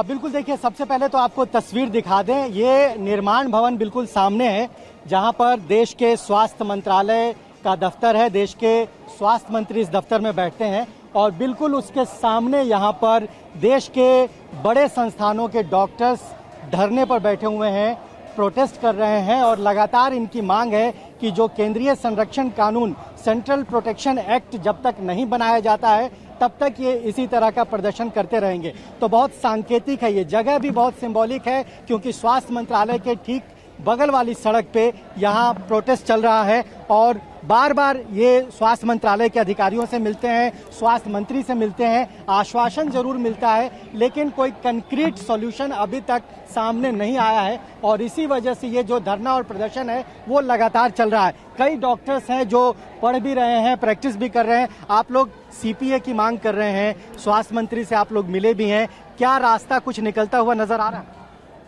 बिल्कुल, देखिए सबसे पहले तो आपको तस्वीर दिखा दें। ये निर्माण भवन बिल्कुल सामने है, जहां पर देश के स्वास्थ्य मंत्रालय का दफ्तर है। देश के स्वास्थ्य मंत्री इस दफ्तर में बैठते हैं और बिल्कुल उसके सामने यहाँ पर देश के बड़े संस्थानों के डॉक्टर्स धरने पर बैठे हुए हैं, प्रोटेस्ट कर रहे हैं। और लगातार इनकी मांग है कि जो केंद्रीय संरक्षण कानून, सेंट्रल प्रोटेक्शन एक्ट जब तक नहीं बनाया जाता है तब तक ये इसी तरह का प्रदर्शन करते रहेंगे। तो बहुत सांकेतिक है, ये जगह भी बहुत सिंबॉलिक है, क्योंकि स्वास्थ्य मंत्रालय के ठीक बगल वाली सड़क पे यहाँ प्रोटेस्ट चल रहा है और बार बार ये स्वास्थ्य मंत्रालय के अधिकारियों से मिलते हैं, स्वास्थ्य मंत्री से मिलते हैं, आश्वासन जरूर मिलता है लेकिन कोई कंक्रीट सॉल्यूशन अभी तक सामने नहीं आया है और इसी वजह से ये जो धरना और प्रदर्शन है वो लगातार चल रहा है। कई डॉक्टर्स हैं जो पढ़ भी रहे हैं, प्रैक्टिस भी कर रहे हैं। आप लोग सीपीए की मांग कर रहे हैं, स्वास्थ्य मंत्री से आप लोग मिले भी हैं, क्या रास्ता कुछ निकलता हुआ नजर आ रहा है?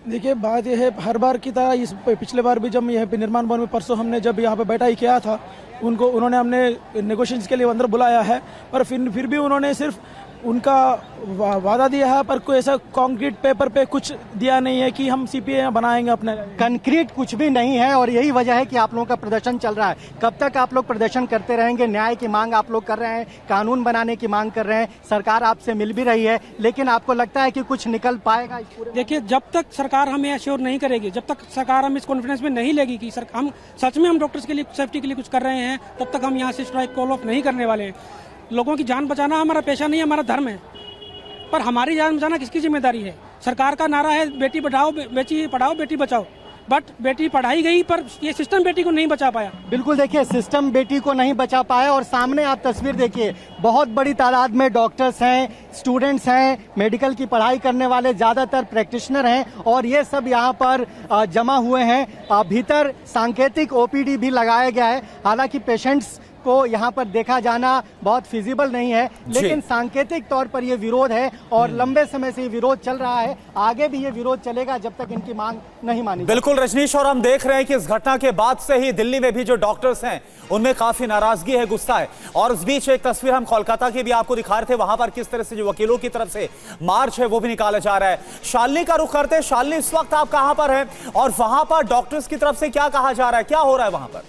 देखिए बात यह है, हर बार की तरह इस पिछले बार भी जब यहाँ पे निर्माण भवन में परसों हमने जब यहाँ पे बैठा ही किया था, उन्होंने हमने नेगोशिएशंस के लिए अंदर बुलाया है पर फिर भी उन्होंने सिर्फ उनका वादा दिया है पर कोई ऐसा कंक्रीट पेपर पे कुछ दिया नहीं है कि हम सीपीए बनाएंगे अपने। कंक्रीट कुछ भी नहीं है और यही वजह है कि आप लोगों का प्रदर्शन चल रहा है। कब तक आप लोग प्रदर्शन करते रहेंगे? न्याय की मांग आप लोग कर रहे हैं, कानून बनाने की मांग कर रहे हैं, सरकार आपसे मिल भी रही है, लेकिन आपको लगता है कि कुछ निकल पाएगा? देखिए, जब तक सरकार हमें एश्योर नहीं करेगी, जब तक सरकार हम इस कॉन्फिडेंस में नहीं लेगी कि हम सच में हम डॉक्टर्स के लिए सेफ्टी के लिए कुछ कर रहे हैं, तब तक हम यहाँ से स्ट्राइक कॉल ऑफ नहीं करने वाले हैं। लोगों की जान बचाना हमारा पेशा नहीं है, हमारा धर्म है, पर हमारी जान बचाना किसकी जिम्मेदारी है? सरकार का नारा है बेटी पढ़ाओ बेटी बचाओ, बट बेटी पढ़ाई गई पर ये सिस्टम बेटी को नहीं बचा पाया। बिल्कुल, देखिए सिस्टम बेटी को नहीं बचा पाया और सामने आप तस्वीर देखिए, बहुत बड़ी तादाद में डॉक्टर्स हैं, स्टूडेंट्स हैं, मेडिकल की पढ़ाई करने वाले ज़्यादातर प्रैक्टिशनर हैं और ये सब यहाँ पर जमा हुए हैं। भीतर सांकेतिक ओपीडी भी लगाया गया है। हालांकि पेशेंट्स को यहाँ पर देखा जाना बहुत फिजिबल नहीं है, लेकिन सांकेतिक तौर पर ये विरोध है और लंबे समय से ये विरोध चल रहा है। आगे भी ये विरोध चलेगा जब तक इनकी मांग नहीं मानी। बिल्कुल रजनीश, और हम देख रहे हैं कि इस घटना के बाद से ही दिल्ली में भी जो डॉक्टर्स हैं उनमें काफी नाराजगी है, गुस्सा है। और इस बीच एक तस्वीर हम कोलकाता की भी आपको दिखा रहे थे, वहां पर किस तरह से जो वकीलों की तरफ से मार्च है वो भी निकाला जा रहा है। शालिनी का रुख करते, शालिनी इस वक्त आप कहां पर हैं और वहां पर डॉक्टर्स की तरफ से क्या कहा जा रहा है, क्या हो रहा है वहां पर?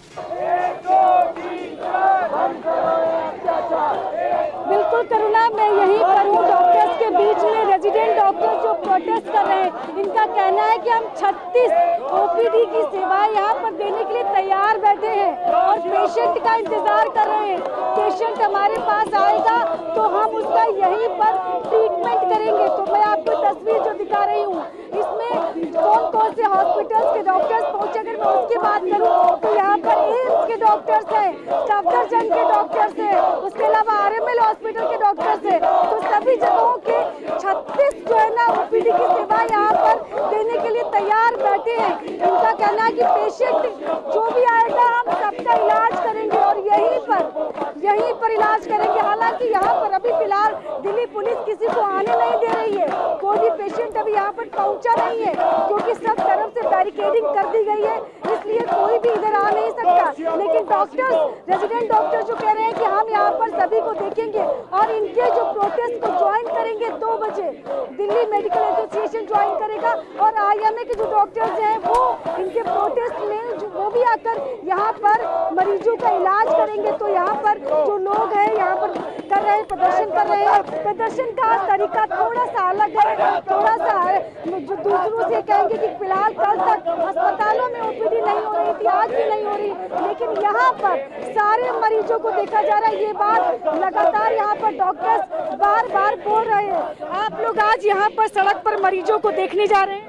बिल्कुल करुणा, मैं यहीं पर हूँ डॉक्टर्स के बीच में। रेजिडेंट डॉक्टर्स जो प्रोटेस्ट कर रहे हैं, इनका कहना है कि हम 36 ओपीडी की सेवाएं यहाँ पर देने के लिए तैयार बैठे हैं और पेशेंट का इंतजार कर रहे हैं। पेशेंट हमारे पास आएगा तो हम उसका यहीं पर ट्रीटमेंट करेंगे। तो मैं आपको तस्वीर जो दिखा रही हूँ, इसमें कौन कौन से हॉस्पिटल्स के डॉक्टर्स पहुंचे, अगर मैं उसकी बात करूँ तो यहाँ पर एम्स के डॉक्टर्स हैं, सफदरजंग के डॉक्टर्स हैं, उसके अलावा आरएमएल हॉस्पिटल के डॉक्टर्स हैं। तो सभी जगहों के 36 जो है ना ओपीडी की सेवा यहाँ पर देने के लिए तैयार बैठे हैं। इनका कहना है कि पेशेंट जो भी आएगा हम सबका इलाज करेंगे और यहीं पर इलाज करेंगे। हालांकि यहाँ पर अभी फिलहाल दिल्ली पुलिस किसी को आने नहीं दे रही है, कोई भी पेशेंट अभी यहाँ पर पहुँचा नहीं है क्योंकि सब तरफ से बैरिकेडिंग कर दी गई है, इसलिए कोई भी इधर आ नहीं सकता। लेकिन डॉक्टर्स, रेजिडेंट डॉक्टर जो कह रहे हैं कि हम यहाँ पर सभी को देखेंगे और इनके जो प्रोटेस्ट को ज्वाइन करेंगे 2 बजे दिल्ली मेडिकल एसोसिएशन ज्वाइन करेगा और आईएमए के जो डॉक्टर्स हैं वो इनके प्रोटेस्ट में वो भी आकर यहाँ पर मरीजों का इलाज करेंगे। तो यहाँ पर जो लोग हैं यहाँ पर कर रहे हैं, प्रदर्शन कर रहे हैं। प्रदर्शन का तरीका थोड़ा सा अलग है, थोड़ा सा जो दूसरों से कहेंगे कि फिलहाल कल तक अस्पतालों में ओपीडी नहीं हो रही थी, आज भी नहीं हो रही, लेकिन यहाँ पर सारे मरीजों को देखा जा रहा है। ये बात लगातार यहाँ पर डॉक्टर्स बार बार बोल रहे हैं। आप लोग आज यहाँ पर सड़क पर मरीजों को देखने जा रहे हैं?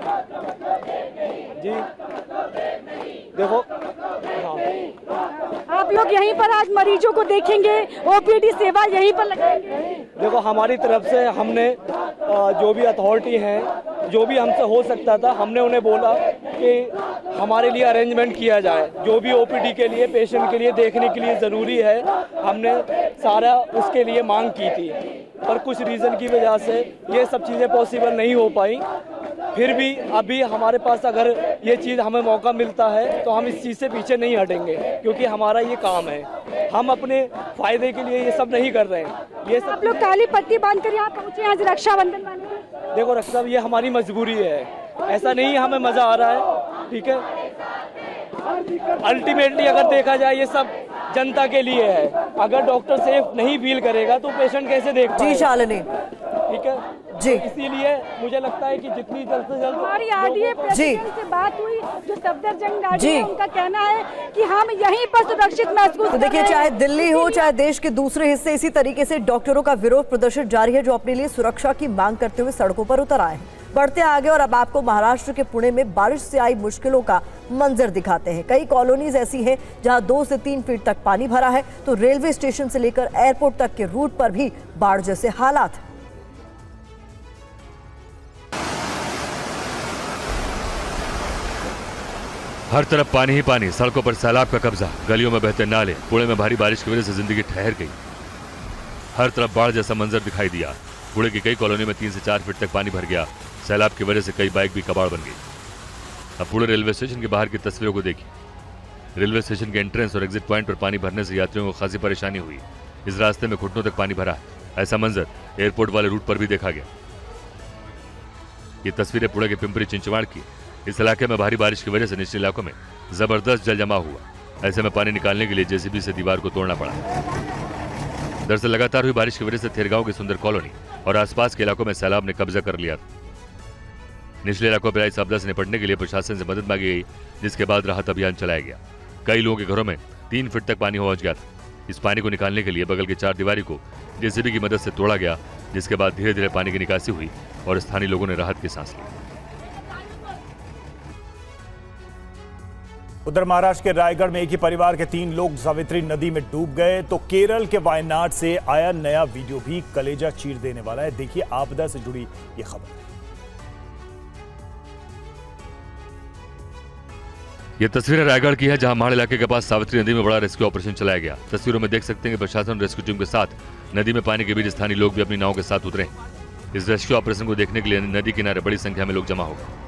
जी देखो, आप लोग यहीं पर आज मरीजों को देखेंगे, ओपीडी सेवा यहीं पर लगाएंगे? देखो, हमारी तरफ से हमने जो भी अथॉरिटी हैं, जो भी हमसे हो सकता था, हमने उन्हें बोला कि हमारे लिए अरेंजमेंट किया जाए। जो भी ओपीडी के लिए, पेशेंट के लिए देखने के लिए ज़रूरी है, हमने सारा उसके लिए मांग की थी, पर कुछ रीज़न की वजह से ये सब चीज़ें पॉसिबल नहीं हो पाई। फिर भी अभी हमारे पास अगर ये चीज़ हमें मौका मिलता है तो हम इस चीज़ से पीछे नहीं हटेंगे, क्योंकि हमारा ये काम है। हम अपने फायदे के लिए ये सब नहीं कर रहे हैं। ये सब आप लोग काली पट्टी बांधकर यहाँ पहुँचे, आज रक्षाबंधन माने? देखो डॉक्टर साहब, ये हमारी मजबूरी है, ऐसा नहीं हमें मज़ा आ रहा है, ठीक है। अल्टीमेटली अगर देखा जाए ये सब जनता के लिए है। अगर डॉक्टर सेफ नहीं फील करेगा तो पेशेंट कैसे देख पाएगा? जी शालिनी। ठीक है जी, इसीलिए मुझे लगता है कि जितनी जल्द से जल्द हमारी आरडीए प्रेसिडेंट से बात हुई, जो सफदरजंग आरडीए है, उनका कहना है कि हम यहीं पर सुरक्षित महसूस तो देखिए चाहे दिल्ली हो चाहे देश के दूसरे हिस्से, इसी तरीके से डॉक्टरों का विरोध प्रदर्शन जारी है, जो अपने लिए सुरक्षा की मांग करते हुए सड़कों पर उतर आए हैं। बढ़ते आगे और अब आपको महाराष्ट्र के पुणे में बारिश से आई मुश्किलों का मंजर दिखाते हैं। कई कॉलोनीज ऐसी हैं जहां 2 से 3 फीट तक पानी भरा है, तो रेलवे स्टेशन से लेकर एयरपोर्ट तक के रूट पर भी बाढ़ जैसे हालात हैं। हर तरफ पानी ही पानी, सड़कों पर सैलाब का कब्जा, गलियों में बहते नाले। पुणे में भारी बारिश की वजह से जिंदगी ठहर गई। हर तरफ बाढ़ जैसा मंजर दिखाई दिया। पुणे की कई कॉलोनी में 3 से 4 फीट तक पानी भर गया। सैलाब की वजह से कई बाइक भी कबाड़ बन गई। अब पुणे रेलवे स्टेशन के बाहर की तस्वीरों को देखिए। रेलवे स्टेशन के एंट्रेंस और एग्जिट पॉइंट पर पानी भरने से यात्रियों को खासी परेशानी हुई। इस रास्ते में घुटनों तक पानी भरा है। ऐसा मंजर एयरपोर्ट वाले रूट पर भी देखा गया। ये तस्वीरें पुणे के पिंपरी चिंचवाड़ की। इस इलाके में भारी बारिश की वजह से निचले इलाकों में जबरदस्त जल जमा हुआ। ऐसे में पानी निकालने के लिए जेसीबी से दीवार को तोड़ना पड़ा। दरअसल लगातार हुई बारिश की वजह से थेरगांव की सुंदर कॉलोनी और आसपास के इलाकों में सैलाब ने कब्जा कर लिया था। निचले इलाकों पर आई आपदा से निपटने के लिए प्रशासन से मदद मांगी गई, जिसके बाद राहत अभियान चलाया गया। कई लोगों के घरों में 3 फीट तक पानी पहुंच गया था। इस पानी को निकालने के लिए बगल की 4 दीवारी को जेसीबी की मदद से तोड़ा गया, जिसके बाद धीरे धीरे पानी की निकासी हुई और स्थानीय लोगों ने राहत की सांस ली। उधर महाराष्ट्र के रायगढ़ में एक ही परिवार के 3 लोग सावित्री नदी में डूब गए, तो केरल के वायनाड से आया नया वीडियो भी कलेजा चीर देने वाला है। देखिए आपदा से जुड़ी ये खबर। ये तस्वीरें रायगढ़ की है, जहां माड़ इलाके के पास सावित्री नदी में बड़ा रेस्क्यू ऑपरेशन चलाया गया। तस्वीरों में देख सकते हैं कि प्रशासन और रेस्क्यू टीम के साथ नदी में पानी के बीच स्थानीय लोग भी अपनी नाव के साथ उतरे। इस रेस्क्यू ऑपरेशन को देखने के लिए नदी किनारे बड़ी संख्या में लोग जमा हो गए।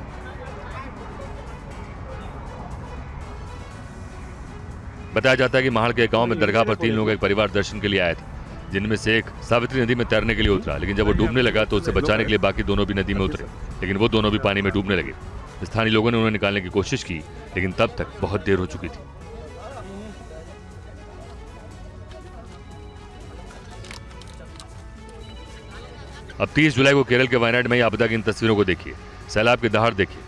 बताया जाता है कि महाड़ के गांव में दरगाह पर 3 लोग एक परिवार दर्शन के लिए आए थे, जिनमें से एक सावित्री नदी में तैरने के लिए उतरा, लेकिन जब वो डूबने लगा तो उसे बचाने के लिए बाकी दोनों भी नदी में उतरे, लेकिन वो दोनों भी पानी में डूबने लगे। स्थानीय लोगों ने उन्हें निकालने की कोशिश की, लेकिन तब तक बहुत देर हो चुकी थी। अब 30 जुलाई को केरल के वायनाड में आपदा की इन तस्वीरों को देखिए। सैलाब की दहाड़ देखिए,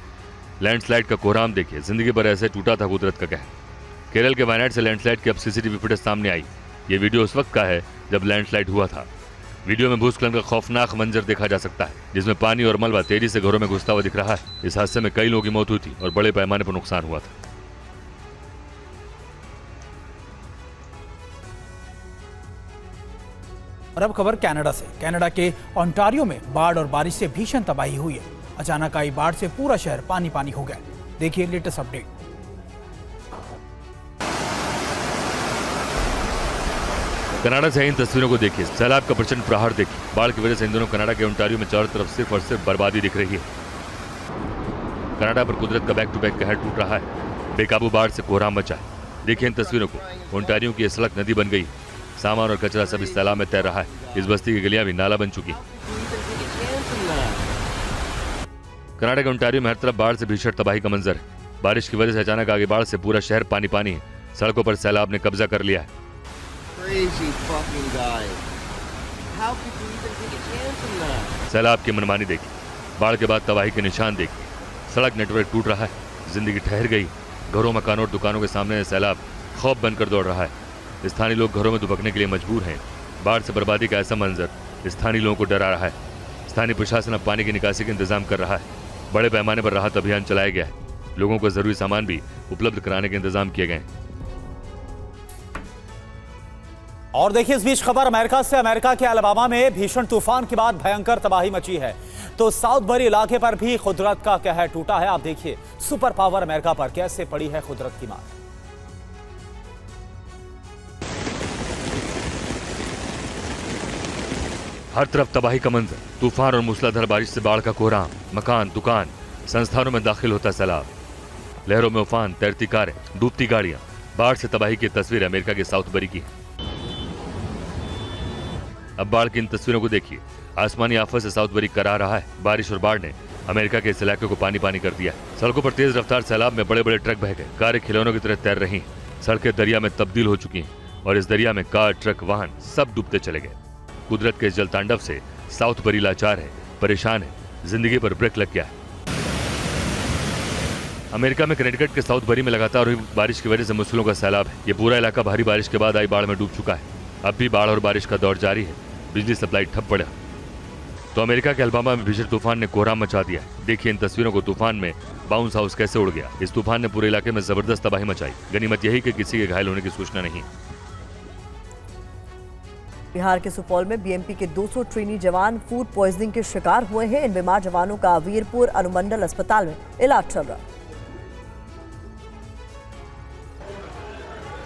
लैंडस्लाइड का कोहराम देखिए। जिंदगी भर ऐसे टूटा था कुदरत का कहर। केरल के वायनाड से लैंडस्लाइड की अब सीसीटीवी फुटेज सामने आई। ये वीडियो उस वक्त का है जब लैंडस्लाइड हुआ था। वीडियो में भूस्खलन का खौफनाक मंजर देखा जा सकता है, जिसमें पानी और मलबा तेजी से घरों में घुसता हुआ दिख रहा है। इस हादसे में कई लोगों की मौत हुई थी और बड़े पैमाने पर नुकसान हुआ था। और अब खबर कनाडा से। कनाडा के ओंटारियो में बाढ़ और बारिश से भीषण तबाही हुई है। अचानक आई बाढ़ से पूरा शहर पानी पानी हो गया। देखिए लेटेस्ट अपडेट। कनाडा से इन तस्वीरों को देखिए। सैलाब का प्रचंड प्रहार देखिए। बाढ़ की वजह से इन दिनों कनाडा के ओंटारियो में चारों तरफ सिर्फ और सिर्फ बर्बादी दिख रही है। कनाडा पर कुदरत का बैक टू बैक कहर टूट रहा है। बेकाबू बाढ़ से कोहराम मचा है। देखिए इन तस्वीरों को। ओंटारियो की सड़क नदी बन गई। सामान और कचरा सब इस तालाब में तैर रहा है। इस बस्ती की गलियां भी नाला बन चुकी है। कनाडा के ओंटारियो में हर तरफ बाढ़ से भीषण तबाही का मंजर है। बारिश की वजह से अचानक आगे बाढ़ से पूरा शहर पानी पानी है। सड़कों पर सैलाब ने कब्जा कर लिया है। सैलाब की मनमानी देखी। बाढ़ के बाद तबाही के निशान देखी। सड़क नेटवर्क टूट रहा है। जिंदगी ठहर गई। घरों, मकानों और दुकानों के सामने सैलाब खौफ बनकर दौड़ रहा है। स्थानीय लोग घरों में दुबकने के लिए मजबूर हैं। बाढ़ से बर्बादी का ऐसा मंजर स्थानीय लोगों को डरा रहा है। स्थानीय प्रशासन अब पानी की निकासी का इंतजाम कर रहा है। बड़े पैमाने पर राहत अभियान चलाया गया है। लोगों को जरूरी सामान भी उपलब्ध कराने के इंतजाम किए गए हैं। और देखिए इस बीच खबर अमेरिका से। अमेरिका के अलाबामा में भीषण तूफान के बाद भयंकर तबाही मची है, तो साउथबरी इलाके पर भी कुदरत का कहर टूटा है। आप देखिए सुपर पावर अमेरिका पर कैसे पड़ी है कुदरत की मार। हर तरफ तबाही का मंजर। तूफान और मूसलाधार बारिश से बाढ़ का कोहराम। मकान, दुकान, संस्थानों में दाखिल होता सैलाब। लहरों में उफान, तैरती कारें, डूबती गाड़ियां। बाढ़ से तबाही की तस्वीर अमेरिका के साउथबरी की है। अब बाढ़ की इन तस्वीरों को देखिए। आसमानी आफत से साउथबरी करा रहा है। बारिश और बाढ़ ने अमेरिका के इस इलाके को पानी पानी कर दिया। सड़कों पर तेज रफ्तार सैलाब में बड़े बड़े ट्रक बह गए। कारें खिलौनों की तरह तैर रही हैं। सड़कें दरिया में तब्दील हो चुकी हैं और इस दरिया में कार, ट्रक, वाहन सब डूबते चले गए। कुदरत के इस जल तांडव से साउथ बरी लाचार है, परेशान है, जिंदगी पर ब्रेक लग गया है। अमेरिका में कनेटिकट के साउथ बरी में लगातार हुई बारिश की वजह से मुश्किलों का सैलाब है। ये पूरा इलाका भारी बारिश के बाद आई बाढ़ में डूब चुका है। अब भी बाढ़ और बारिश का दौर जारी है। बिजली सप्लाई ठप पड़ा। तो अमेरिका के अल्बामा में भीषण तूफान ने कोहराम मचा दिया। देखिए इन तस्वीरों को, तूफान में बाउंस हाउस कैसे उड़ गया। इस तूफान ने पूरे इलाके में जबरदस्त तबाही मचाई। गनीमत यही कि किसी के घायल होने की सूचना नहीं। बिहार के सुपौल में बीएमपी के 200 ट्रेनी जवान फूड पॉइजनिंग के शिकार हुए हैं। इन बीमार जवानों का वीरपुर अनुमंडल अस्पताल में इलाज चल रहा है।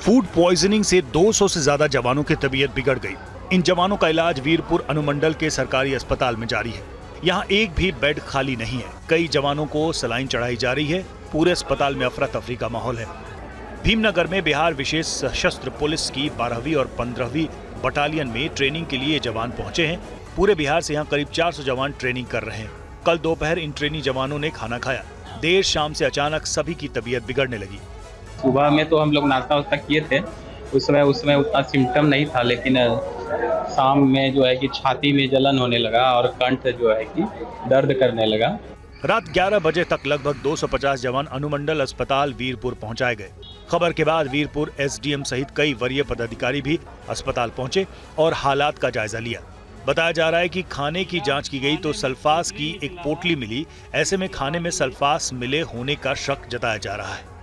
फूड पॉइजनिंग से 200 से ज्यादा जवानों की तबीयत बिगड़ गई। इन जवानों का इलाज वीरपुर अनुमंडल के सरकारी अस्पताल में जारी है। यहाँ एक भी बेड खाली नहीं है। कई जवानों को सलाइन चढ़ाई जा रही है। पूरे अस्पताल में अफरा तफरी का माहौल है। भीमनगर में बिहार विशेष सशस्त्र पुलिस की 12वीं और 15वीं बटालियन में ट्रेनिंग के लिए जवान पहुंचे हैं। पूरे बिहार से यहाँ करीब 400 जवान ट्रेनिंग कर रहे हैं। कल दोपहर इन ट्रेनी जवानों ने खाना खाया। देर शाम से अचानक सभी की तबीयत बिगड़ने लगी। सुबह में तो हम लोग नाश्ता वास्ता किए थे, उस समय उतना सिम्टम नहीं था, लेकिन शाम में जो है कि छाती में जलन होने लगा और कंठ जो है कि दर्द करने लगा। रात 11 बजे तक लगभग 250 जवान अनुमंडल अस्पताल वीरपुर पहुंचाए गए। खबर के बाद वीरपुर एसडीएम सहित कई वरीय पदाधिकारी भी अस्पताल पहुंचे और हालात का जायजा लिया। बताया जा रहा है कि खाने की जांच की गई तो सल्फास की एक पोटली मिली। ऐसे में खाने में सल्फास मिले होने का शक जताया जा रहा है।